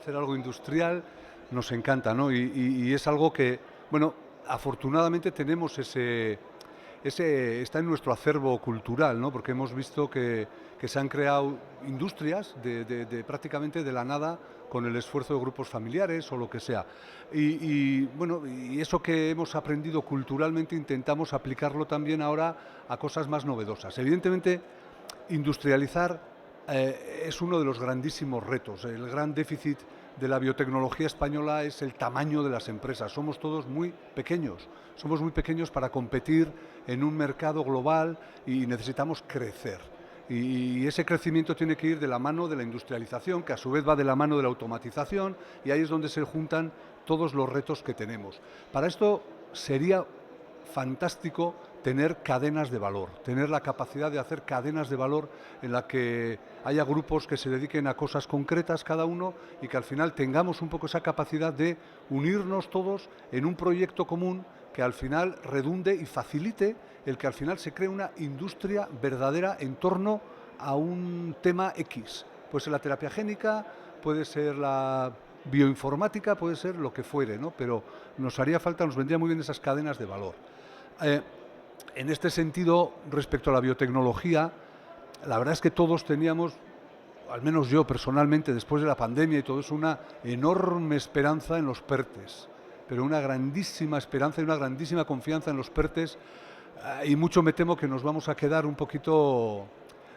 hacer algo industrial nos encanta, ¿no? Y es algo que, bueno, afortunadamente tenemos está en nuestro acervo cultural, ¿no? Porque hemos visto que se han creado industrias prácticamente de la nada con el esfuerzo de grupos familiares o lo que sea. Bueno, y eso que hemos aprendido culturalmente intentamos aplicarlo también ahora a cosas más novedosas. Evidentemente, industrializar es uno de los grandísimos retos. El gran déficit de la biotecnología española es el tamaño de las empresas. Somos todos muy pequeños para competir en un mercado global y necesitamos crecer. Y ese crecimiento tiene que ir de la mano de la industrialización, que a su vez va de la mano de la automatización, y ahí es donde se juntan todos los retos que tenemos. Para esto sería fantástico tener cadenas de valor, tener la capacidad de hacer cadenas de valor en la que haya grupos que se dediquen a cosas concretas cada uno y que al final tengamos un poco esa capacidad de unirnos todos en un proyecto común que al final redunde y facilite el que al final se cree una industria verdadera en torno a un tema X. Puede ser la terapia génica, puede ser la bioinformática, puede ser lo que fuere, ¿no? Pero nos haría falta, nos vendría muy bien esas cadenas de valor. En este sentido, respecto a la biotecnología, la verdad es que todos teníamos, al menos yo personalmente, después de la pandemia y todo eso, una enorme esperanza en los PERTES, pero una grandísima esperanza y una grandísima confianza en los PERTES, y mucho me temo que nos vamos a quedar un poquito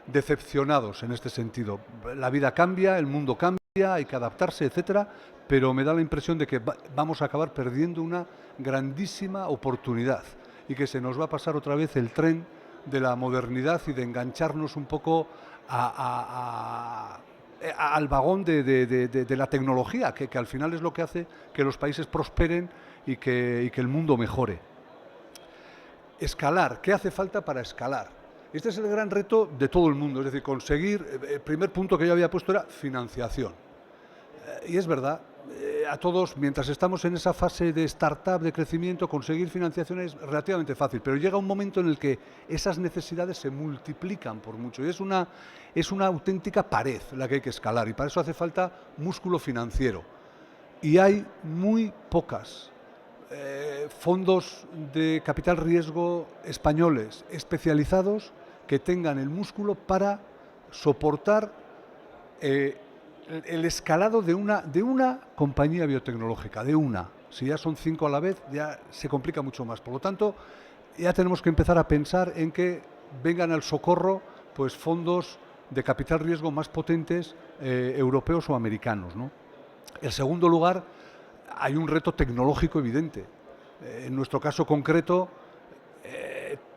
decepcionados en este sentido. La vida cambia, el mundo cambia, hay que adaptarse, etcétera, pero me da la impresión de que vamos a acabar perdiendo una grandísima oportunidad y que se nos va a pasar otra vez el tren de la modernidad y de engancharnos un poco al vagón de la tecnología, que al final es lo que hace que los países prosperen y que el mundo mejore. Escalar, ¿qué hace falta para escalar? Este es el gran reto de todo el mundo, es decir, conseguir, el primer punto que yo había puesto era financiación. Y es verdad, a todos, mientras estamos en esa fase de startup, de crecimiento, conseguir financiación es relativamente fácil, pero llega un momento en el que esas necesidades se multiplican por mucho y es una auténtica pared la que hay que escalar y para eso hace falta músculo financiero. Y hay muy pocas fondos de capital riesgo españoles especializados que tengan el músculo para soportar el escalado de una compañía biotecnológica, de una. Si ya son 5 a la vez, ya se complica mucho más. Por lo tanto, ya tenemos que empezar a pensar en que vengan al socorro pues, fondos de capital riesgo más potentes, europeos o americanos, ¿no? En segundo lugar, hay un reto tecnológico evidente. En nuestro caso concreto,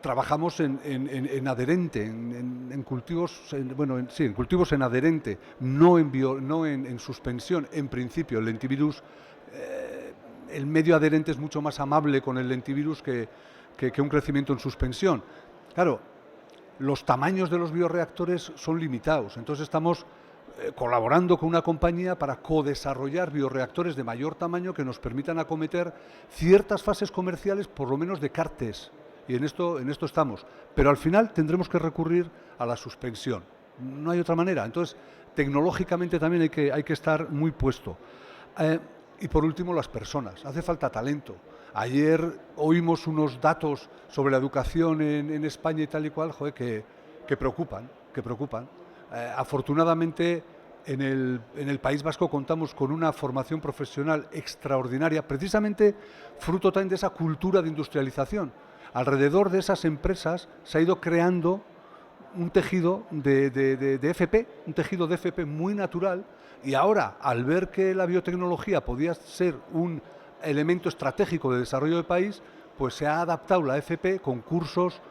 trabajamos en adherente, en cultivos, en cultivos en adherente, no en suspensión. En principio, el lentivirus, el medio adherente es mucho más amable con el lentivirus que un crecimiento en suspensión. Claro, los tamaños de los bioreactores son limitados, entonces estamos colaborando con una compañía para co-desarrollar bioreactores de mayor tamaño que nos permitan acometer ciertas fases comerciales, por lo menos de CAR-T. Y en esto estamos. Pero al final tendremos que recurrir a la suspensión. No hay otra manera. Entonces, tecnológicamente también hay que estar muy puesto. Y por último, las personas. Hace falta talento. Ayer oímos unos datos sobre la educación en España y tal y cual, que preocupan. Afortunadamente, en el País Vasco contamos con una formación profesional extraordinaria, precisamente fruto también de esa cultura de industrialización. Alrededor de esas empresas se ha ido creando un tejido de FP, un tejido de FP muy natural, y ahora, al ver que la biotecnología podía ser un elemento estratégico de desarrollo del país, pues se ha adaptado la FP con cursos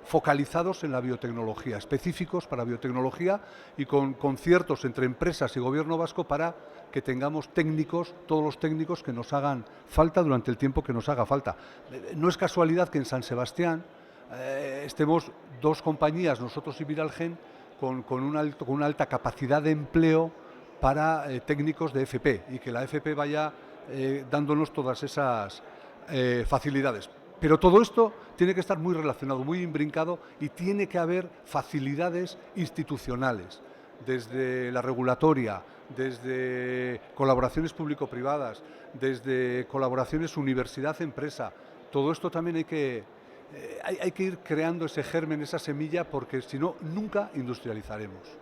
focalizados en la biotecnología, específicos para biotecnología y con conciertos entre empresas y gobierno vasco para que tengamos técnicos, todos los técnicos que nos hagan falta durante el tiempo que nos haga falta. No es casualidad que en San Sebastián estemos 2 compañías, nosotros y Viralgen, con una alta capacidad de empleo para técnicos de FP y que la FP vaya dándonos todas esas facilidades. Pero todo esto tiene que estar muy relacionado, muy imbrincado y tiene que haber facilidades institucionales, desde la regulatoria, desde colaboraciones público-privadas, desde colaboraciones universidad-empresa. Todo esto también hay que ir creando ese germen, esa semilla, porque si no, nunca industrializaremos.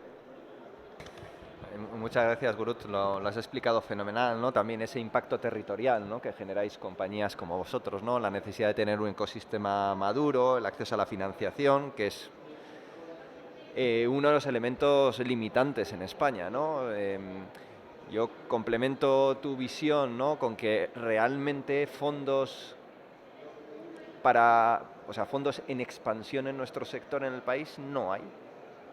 Muchas gracias, Gurut, lo has explicado fenomenal, ¿no? También ese impacto territorial, ¿no?, que generáis compañías como vosotros, ¿no? La necesidad de tener un ecosistema maduro, el acceso a la financiación, que es uno de los elementos limitantes en España, ¿no? Yo complemento tu visión, ¿no?, con que realmente fondos fondos en expansión en nuestro sector en el país no hay.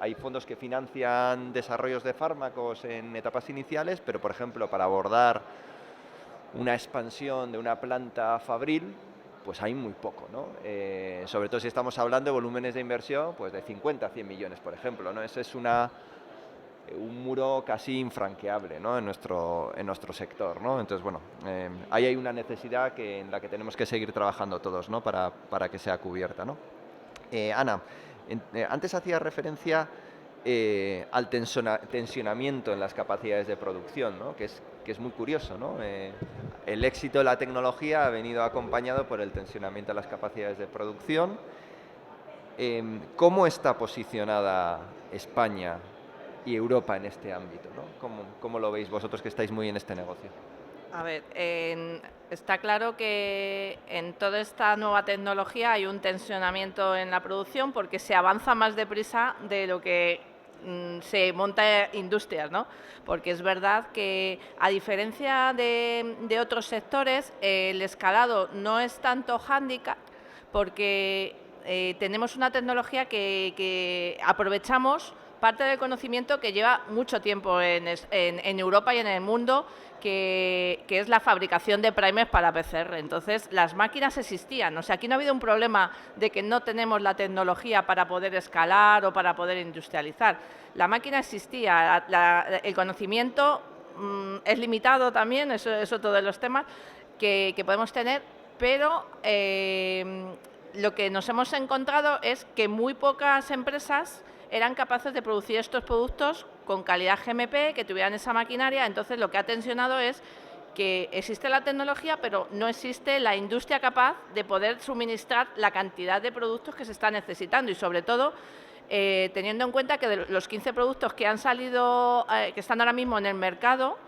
Hay fondos que financian desarrollos de fármacos en etapas iniciales, pero, por ejemplo, para abordar una expansión de una planta fabril, pues hay muy poco, ¿no? Sobre todo si estamos hablando de volúmenes de inversión pues de 50 a 100 millones, por ejemplo, ¿no? Ese es un muro casi infranqueable, ¿no?, en nuestro sector, ¿no? Entonces, bueno, ahí hay una necesidad en la que tenemos que seguir trabajando todos, ¿no?, para que sea cubierta, ¿no? Ana, antes hacía referencia al tensionamiento en las capacidades de producción, ¿no?, que es muy curioso, ¿no? El éxito de la tecnología ha venido acompañado por el tensionamiento de las capacidades de producción. ¿Cómo está posicionada España y Europa en este ámbito, ¿no? ¿Cómo lo veis vosotros que estáis muy en este negocio? A ver, está claro que en toda esta nueva tecnología hay un tensionamiento en la producción porque se avanza más deprisa de lo que se monta industrias, ¿no? Porque es verdad que, a diferencia de otros sectores, el escalado no es tanto hándicap porque tenemos una tecnología que aprovechamos parte del conocimiento que lleva mucho tiempo en Europa y en el mundo, que es la fabricación de primers para PCR. Entonces, las máquinas existían. O sea, aquí no ha habido un problema de que no tenemos la tecnología para poder escalar o para poder industrializar. La máquina existía, el conocimiento es limitado también, eso es otro de los temas que podemos tener, pero lo que nos hemos encontrado es que muy pocas empresas eran capaces de producir estos productos con calidad GMP, que tuvieran esa maquinaria. Entonces lo que ha tensionado es que existe la tecnología, pero no existe la industria capaz de poder suministrar la cantidad de productos que se está necesitando y sobre todo teniendo en cuenta que de los 15 productos que han salido, que están ahora mismo en el mercado,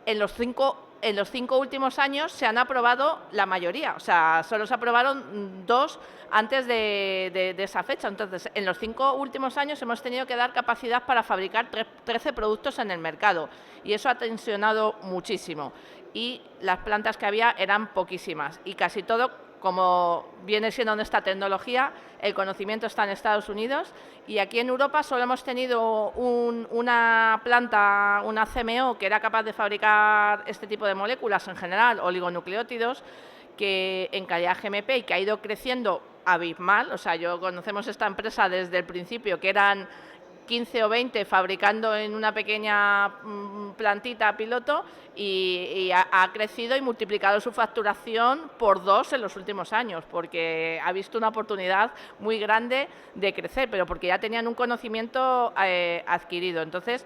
en los 5 últimos años se han aprobado la mayoría, o sea, solo se aprobaron 2 antes de esa fecha. Entonces, en los 5 últimos años hemos tenido que dar capacidad para fabricar 13 productos en el mercado y eso ha tensionado muchísimo. Y las plantas que había eran poquísimas y casi todo, como viene siendo nuestra tecnología, el conocimiento está en Estados Unidos y aquí en Europa solo hemos tenido una planta, una CMO, que era capaz de fabricar este tipo de moléculas en general, oligonucleótidos, que en calidad GMP y que ha ido creciendo abismal. O sea, conocemos esta empresa desde el principio, que eran 15 o 20 fabricando en una pequeña plantita piloto y ha crecido y multiplicado su facturación por 2 en los últimos años, porque ha visto una oportunidad muy grande de crecer, pero porque ya tenían un conocimiento adquirido. Entonces,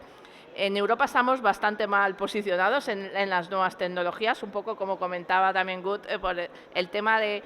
en Europa estamos bastante mal posicionados en las nuevas tecnologías, un poco como comentaba también Gut, por el tema de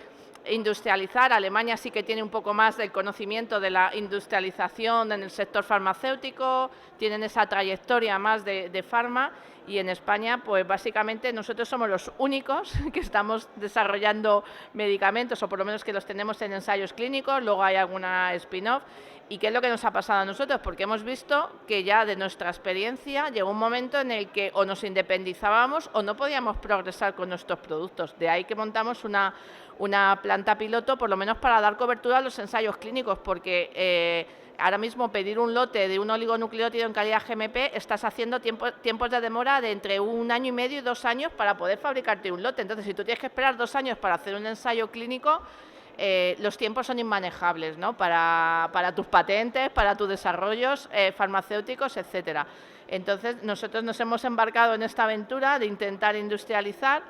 industrializar. Alemania sí que tiene un poco más del conocimiento de la industrialización en el sector farmacéutico, tienen esa trayectoria más de farma, y en España pues básicamente nosotros somos los únicos que estamos desarrollando medicamentos, o por lo menos que los tenemos en ensayos clínicos. Luego hay alguna spin-off. ¿Y qué es lo que nos ha pasado a nosotros? Porque hemos visto que ya de nuestra experiencia llegó un momento en el que o nos independizábamos o no podíamos progresar con nuestros productos. De ahí que montamos una planta piloto, por lo menos para dar cobertura a los ensayos clínicos, porque ahora mismo pedir un lote de un oligonucleótido en calidad GMP, estás haciendo tiempos de demora de entre 1 año y medio y 2 años para poder fabricarte un lote. Entonces, si tú tienes que esperar 2 años para hacer un ensayo clínico, los tiempos son inmanejables, ¿no? Para tus patentes, para tus desarrollos farmacéuticos, etcétera. Entonces, nosotros nos hemos embarcado en esta aventura de intentar industrializar.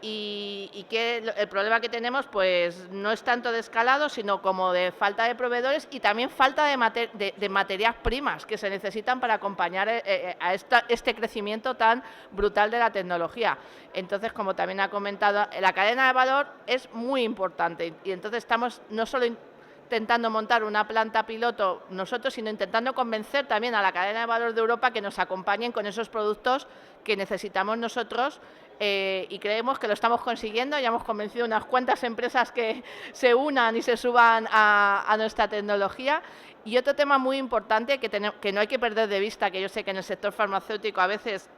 Y que el problema que tenemos pues no es tanto de escalado, sino como de falta de proveedores y también falta de materias primas que se necesitan para acompañar a este crecimiento tan brutal de la tecnología. Entonces, como también ha comentado, la cadena de valor es muy importante y entonces estamos no solo intentando montar una planta piloto nosotros, sino intentando convencer también a la cadena de valor de Europa que nos acompañen con esos productos que necesitamos nosotros. Y creemos que lo estamos consiguiendo. Ya hemos convencido unas cuantas empresas que se unan y se suban a nuestra tecnología. Y otro tema muy importante que no hay que perder de vista, que yo sé que en el sector farmacéutico a veces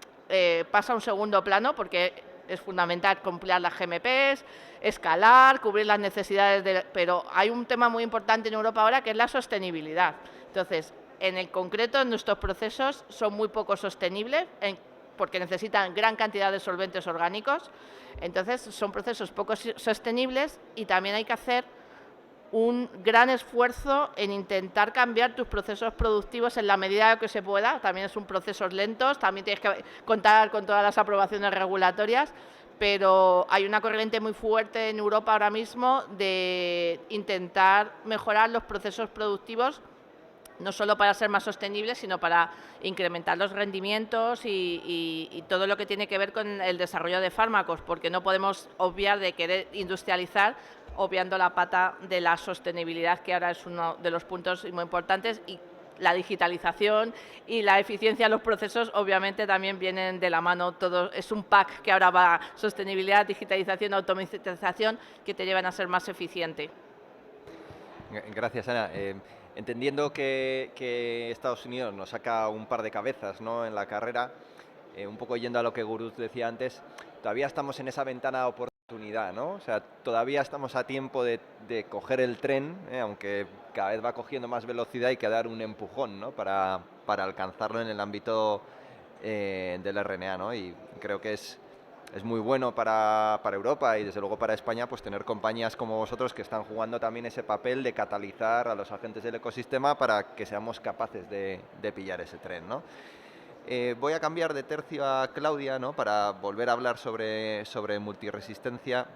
pasa a un segundo plano, porque es fundamental cumplir las GMPs, escalar, cubrir las necesidades, pero hay un tema muy importante en Europa ahora que es la sostenibilidad. Entonces, en el concreto, nuestros procesos son muy poco sostenibles, porque necesitan gran cantidad de solventes orgánicos. Entonces, son procesos poco sostenibles y también hay que hacer un gran esfuerzo en intentar cambiar tus procesos productivos en la medida de lo que se pueda. También son procesos lentos, también tienes que contar con todas las aprobaciones regulatorias, pero hay una corriente muy fuerte en Europa ahora mismo de intentar mejorar los procesos productivos, no solo para ser más sostenibles, sino para incrementar los rendimientos y todo lo que tiene que ver con el desarrollo de fármacos, porque no podemos obviar de querer industrializar, obviando la pata de la sostenibilidad, que ahora es uno de los puntos muy importantes, y la digitalización y la eficiencia de los procesos obviamente también vienen de la mano. Todo es un pack que ahora va: sostenibilidad, digitalización, automatización, que te llevan a ser más eficiente. Gracias, Ana. Entendiendo que Estados Unidos nos saca un par de cabezas, ¿no?, en la carrera, un poco yendo a lo que Guruz decía antes, todavía estamos en esa ventana de oportunidad, ¿no? O sea, todavía estamos a tiempo de coger el tren, aunque cada vez va cogiendo más velocidad, y que dar un empujón, ¿no?, para alcanzarlo en el ámbito del RNA, ¿no? Y creo que es muy bueno para Europa y desde luego para España, pues tener compañías como vosotros que están jugando también ese papel de catalizar a los agentes del ecosistema para que seamos capaces de pillar ese tren, ¿no? Voy a cambiar de tercio a Claudia, ¿no? Para volver a hablar sobre multiresistencia.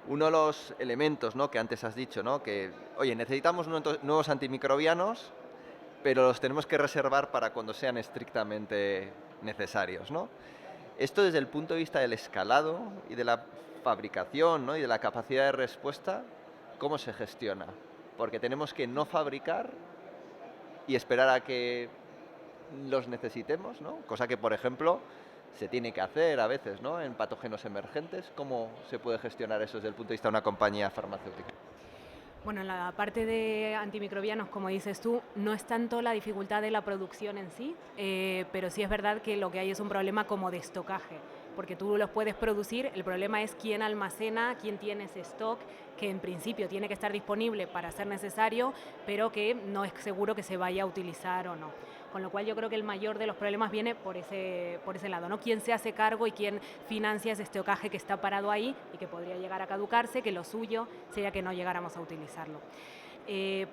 Uno de los elementos, ¿no? Que antes has dicho, ¿no? Que, oye, necesitamos nuevos antimicrobianos, pero los tenemos que reservar para cuando sean estrictamente necesarios, ¿no? Esto desde el punto de vista del escalado y de la fabricación, ¿no? Y de la capacidad de respuesta, ¿cómo se gestiona? Porque tenemos que no fabricar y esperar a que los necesitemos, ¿no? Cosa que, por ejemplo, se tiene que hacer a veces, ¿no? En patógenos emergentes. ¿Cómo se puede gestionar eso desde el punto de vista de una compañía farmacéutica? Bueno, en la parte de antimicrobianos, como dices tú, no es tanto la dificultad de la producción en sí, pero sí es verdad que lo que hay es un problema como de estocaje, porque tú los puedes producir, el problema es quién almacena, quién tiene ese stock, que en principio tiene que estar disponible para ser necesario, pero que no es seguro que se vaya a utilizar o no. Con lo cual yo creo que el mayor de los problemas viene por ese lado, ¿no? ¿Quién se hace cargo y quién financia ese estocaje que está parado ahí y que podría llegar a caducarse, que lo suyo sería que no llegáramos a utilizarlo?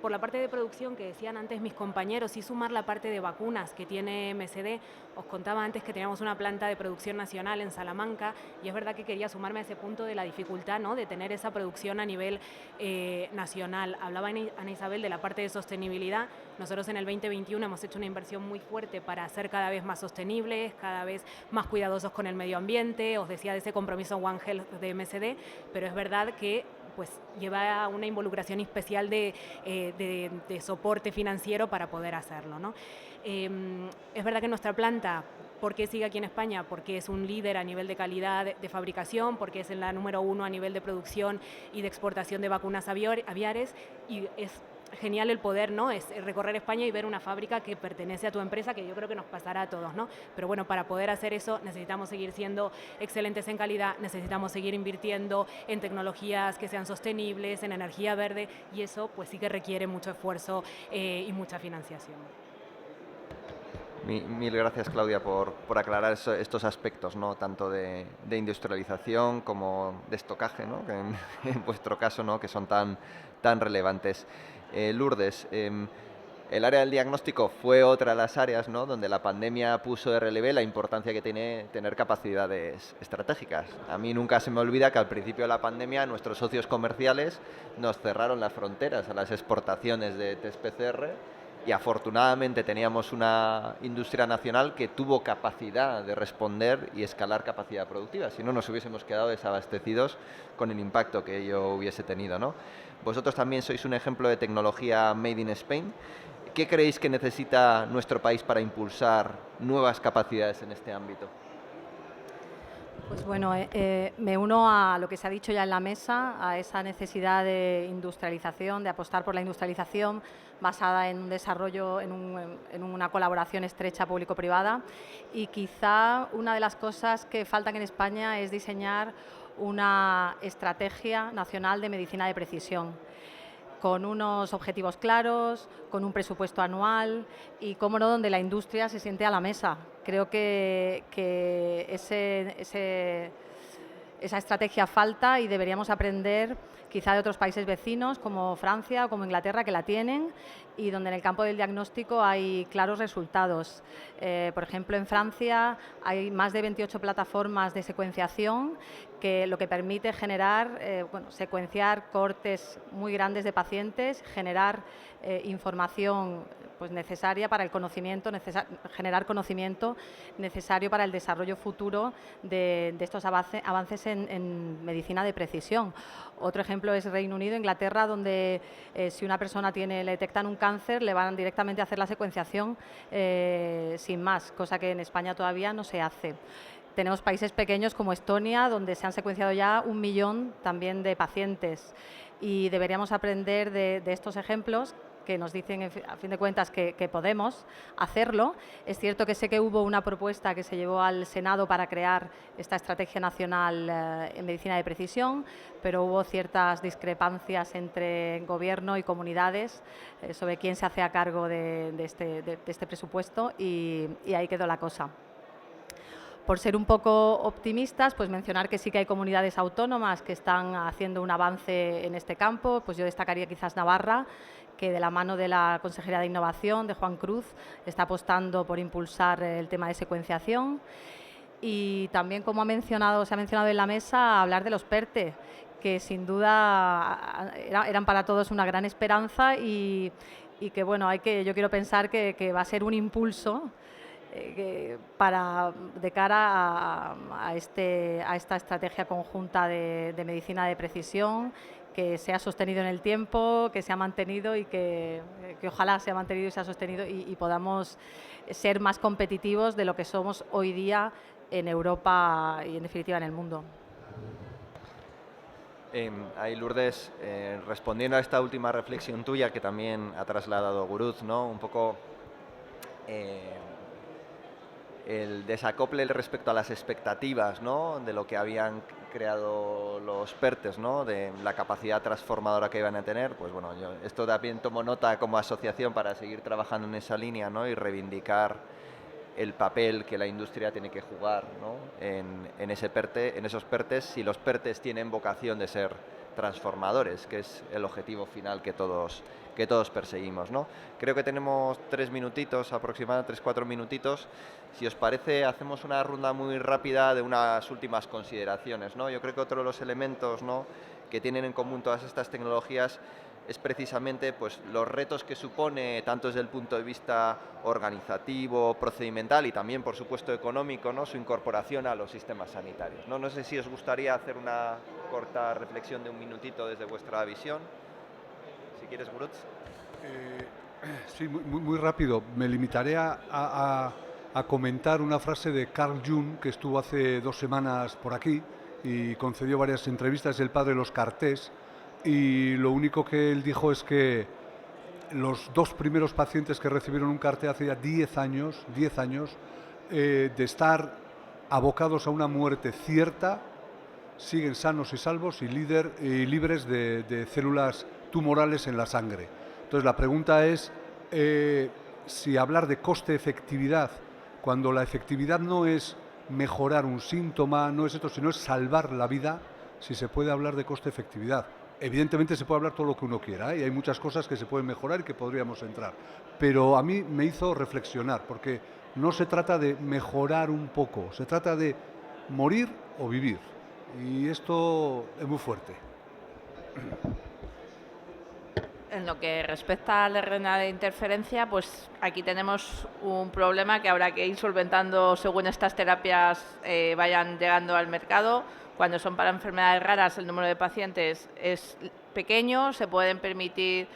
Por la parte de producción que decían antes mis compañeros, y sumar la parte de vacunas que tiene MSD, os contaba antes que teníamos una planta de producción nacional en Salamanca y es verdad que quería sumarme a ese punto de la dificultad, ¿no? De tener esa producción a nivel nacional. Hablaba Ana Isabel de la parte de sostenibilidad. Nosotros en el 2021 hemos hecho una inversión muy fuerte para ser cada vez más sostenibles, cada vez más cuidadosos con el medio ambiente. Os decía de ese compromiso One Health de MSD, pero es verdad que pues lleva una involucración especial de soporte financiero para poder hacerlo, ¿no? Es verdad que nuestra planta, ¿por qué sigue aquí en España? Porque es un líder a nivel de calidad de fabricación, porque es la número 1 a nivel de producción y de exportación de vacunas aviares y es genial el poder, ¿no? Es recorrer España y ver una fábrica que pertenece a tu empresa, que yo creo que nos pasará a todos, ¿no? Pero bueno, para poder hacer eso necesitamos seguir siendo excelentes en calidad, necesitamos seguir invirtiendo en tecnologías que sean sostenibles, en energía verde y eso pues sí que requiere mucho esfuerzo y mucha financiación. Mil gracias, Claudia, por aclarar estos aspectos, ¿no? Tanto de industrialización como de estocaje, ¿no? Que en vuestro caso, ¿no? Que son tan relevantes. Lourdes, el área del diagnóstico fue otra de las áreas, ¿no? Donde la pandemia puso de relieve la importancia que tiene tener capacidades estratégicas. A mí nunca se me olvida que al principio de la pandemia nuestros socios comerciales nos cerraron las fronteras a las exportaciones de test PCR y afortunadamente teníamos una industria nacional que tuvo capacidad de responder y escalar capacidad productiva. Si no, nos hubiésemos quedado desabastecidos con el impacto que ello hubiese tenido, ¿no? Vosotros también sois un ejemplo de tecnología made in Spain. ¿Qué creéis que necesita nuestro país para impulsar nuevas capacidades en este ámbito? Pues bueno, me uno a lo que se ha dicho ya en la mesa, a esa necesidad de industrialización, de apostar por la industrialización basada en un desarrollo, en una colaboración estrecha público-privada. Y quizá una de las cosas que faltan en España es diseñar una estrategia nacional de medicina de precisión, con unos objetivos claros, con un presupuesto anual y, cómo no, donde la industria se siente a la mesa. Creo que esa estrategia falta y deberíamos aprender quizá de otros países vecinos como Francia o como Inglaterra, que la tienen y donde en el campo del diagnóstico hay claros resultados. Por ejemplo, en Francia hay más de 28 plataformas de secuenciación que lo que permite generar, secuenciar cortes muy grandes de pacientes, generar información pues necesaria para el conocimiento, generar conocimiento necesario para el desarrollo futuro de estos avances en medicina de precisión. Otro ejemplo es Reino Unido, Inglaterra, donde si una persona le detectan un cáncer, le van directamente a hacer la secuenciación sin más, cosa que en España todavía no se hace. Tenemos países pequeños como Estonia, donde se han secuenciado ya 1 millón también de pacientes y deberíamos aprender de estos ejemplos que nos dicen, a fin de cuentas, que podemos hacerlo. Es cierto que sé que hubo una propuesta que se llevó al Senado para crear esta estrategia nacional en medicina de precisión, pero hubo ciertas discrepancias entre gobierno y comunidades sobre quién se hace a cargo de este presupuesto y ahí quedó la cosa. Por ser un poco optimistas, pues mencionar que sí que hay comunidades autónomas que están haciendo un avance en este campo. Pues yo destacaría quizás Navarra, que de la mano de la Consejería de Innovación, de Juan Cruz, está apostando por impulsar el tema de secuenciación. Y también, como se ha mencionado en la mesa, hablar de los PERTE, que sin duda eran para todos una gran esperanza y que, bueno, yo quiero pensar que va a ser un impulso de cara a esta estrategia conjunta de medicina de precisión, que sea sostenido en el tiempo, que sea mantenido y que ojalá sea mantenido y sea sostenido y podamos ser más competitivos de lo que somos hoy día en Europa y en definitiva en el mundo. Ahí, Lourdes, respondiendo a esta última reflexión tuya que también ha trasladado Guruz, ¿no? Un poco el desacople respecto a las expectativas, ¿no?, de lo que habían creado los PERTES, ¿no?, de la capacidad transformadora que iban a tener. Pues bueno, yo esto también tomo nota como asociación para seguir trabajando en esa línea, ¿no?, y reivindicar el papel que la industria tiene que jugar, ¿no?, en esos PERTES, si los PERTES tienen vocación de ser transformadores, que es el objetivo final que todos perseguimos, ¿no? Creo que tenemos 3 minutitos, aproximadamente 3-4 minutitos. Si os parece, hacemos una ronda muy rápida de unas últimas consideraciones, ¿no? Yo creo que otro de los elementos, ¿no?, que tienen en común todas estas tecnologías es precisamente, pues, los retos que supone, tanto desde el punto de vista organizativo, procedimental y también, por supuesto, económico, ¿no?, su incorporación a los sistemas sanitarios, ¿no? No sé si os gustaría hacer una corta reflexión de un minutito desde vuestra visión. Si quieres, Guruz. Sí, muy rápido. Me limitaré a comentar una frase de Carl Jung, que estuvo hace 2 semanas por aquí y concedió varias entrevistas, es el padre de los CAR-Ts, y lo único que él dijo es que los 2 primeros pacientes que recibieron un CAR-T hace ya 10 años, de estar abocados a una muerte cierta, siguen sanos y salvos y libres de células tumorales en la sangre. Entonces la pregunta es si hablar de coste-efectividad, cuando la efectividad no es mejorar un síntoma, no es esto, sino es salvar la vida, si se puede hablar de coste-efectividad. Evidentemente se puede hablar todo lo que uno quiera, y hay muchas cosas que se pueden mejorar y que podríamos entrar. Pero a mí me hizo reflexionar, porque no se trata de mejorar un poco, se trata de morir o vivir. Y esto es muy fuerte. En lo que respecta a la RNA de interferencia, pues aquí tenemos un problema que habrá que ir solventando según estas terapias vayan llegando al mercado. Cuando son para enfermedades raras, el número de pacientes es pequeño, se pueden permitir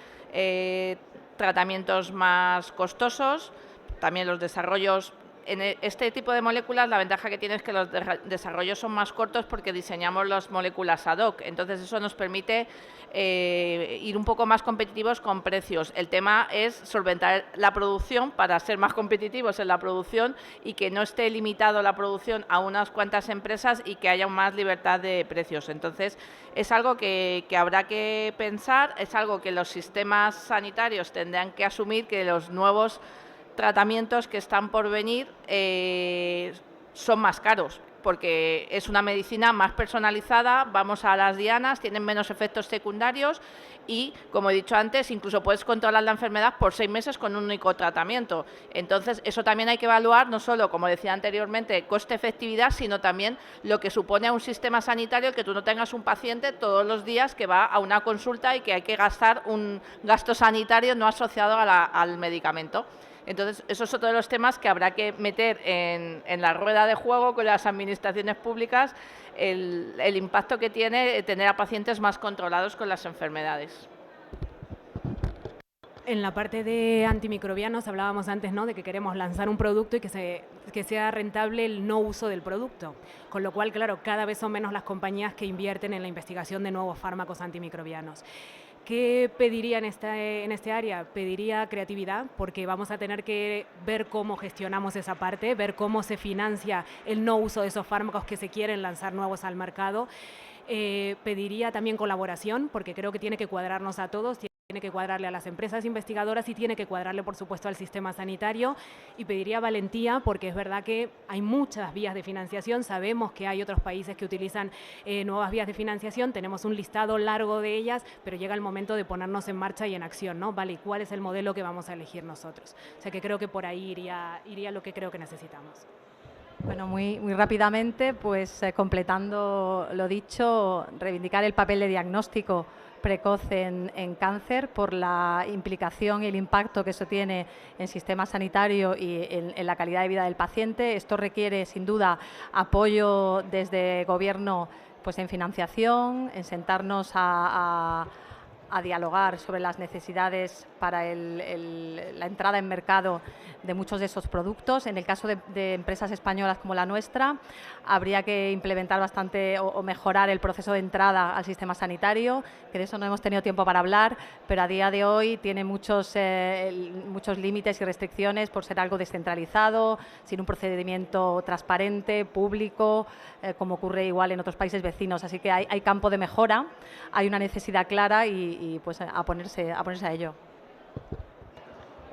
tratamientos más costosos. También los desarrollos en este tipo de moléculas, la ventaja que tiene es que los desarrollos son más cortos porque diseñamos las moléculas ad hoc. Entonces eso nos permite ir un poco más competitivos con precios. El tema es solventar la producción para ser más competitivos en la producción y que no esté limitado la producción a unas cuantas empresas y que haya más libertad de precios. Entonces es algo que habrá que pensar, es algo que los sistemas sanitarios tendrán que asumir, que los nuevos tratamientos que están por venir son más caros, porque es una medicina más personalizada, vamos a las dianas, tienen menos efectos secundarios y, como he dicho antes, incluso puedes controlar la enfermedad por 6 meses con un único tratamiento. Entonces, eso también hay que evaluar, no solo, como decía anteriormente, coste-efectividad, sino también lo que supone a un sistema sanitario que tú no tengas un paciente todos los días que va a una consulta y que hay que gastar un gasto sanitario no asociado al medicamento. Entonces, eso es otro de los temas que habrá que meter en la rueda de juego con las administraciones públicas, el impacto que tiene tener a pacientes más controlados con las enfermedades. En la parte de antimicrobianos hablábamos antes, ¿no?, de que queremos lanzar un producto y que sea rentable el no uso del producto. Con lo cual, claro, cada vez son menos las compañías que invierten en la investigación de nuevos fármacos antimicrobianos. ¿Qué pediría en este área? Pediría creatividad, porque vamos a tener que ver cómo gestionamos esa parte, ver cómo se financia el no uso de esos fármacos que se quieren lanzar nuevos al mercado. Pediría también colaboración, porque creo que tiene que cuadrarnos a todos. Tiene tiene que cuadrarle a las empresas investigadoras y tiene que cuadrarle, por supuesto, al sistema sanitario. Y pediría valentía, porque es verdad que hay muchas vías de financiación, sabemos que hay otros países que utilizan nuevas vías de financiación, tenemos un listado largo de ellas, pero llega el momento de ponernos en marcha y en acción, ¿no? Vale, ¿cuál es el modelo que vamos a elegir nosotros? O sea que creo que por ahí iría lo que creo que necesitamos. Bueno, muy rápidamente, pues completando lo dicho, reivindicar el papel de diagnóstico precoz en cáncer por la implicación y el impacto que eso tiene en el sistema sanitario y en la calidad de vida del paciente. Esto requiere, sin duda, apoyo desde Gobierno pues en financiación, en sentarnos a dialogar sobre las necesidades para la entrada en mercado de muchos de esos productos. En el caso de empresas españolas como la nuestra, habría que implementar bastante o mejorar el proceso de entrada al sistema sanitario, que de eso no hemos tenido tiempo para hablar, pero a día de hoy tiene muchos límites y restricciones por ser algo descentralizado, sin un procedimiento transparente, público, como ocurre igual en otros países vecinos. Así que hay campo de mejora, hay una necesidad clara y pues a ponerse a ello.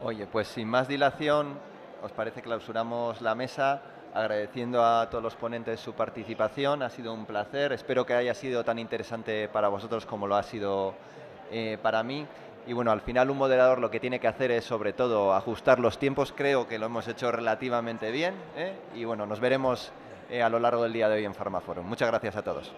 Oye, pues sin más dilación, ¿os parece que clausuramos la mesa? Agradeciendo a todos los ponentes su participación, ha sido un placer, espero que haya sido tan interesante para vosotros como lo ha sido para mí. Y bueno, al final un moderador lo que tiene que hacer es sobre todo ajustar los tiempos, creo que lo hemos hecho relativamente bien, y bueno, nos veremos a lo largo del día de hoy en Pharmaforum. Muchas gracias a todos.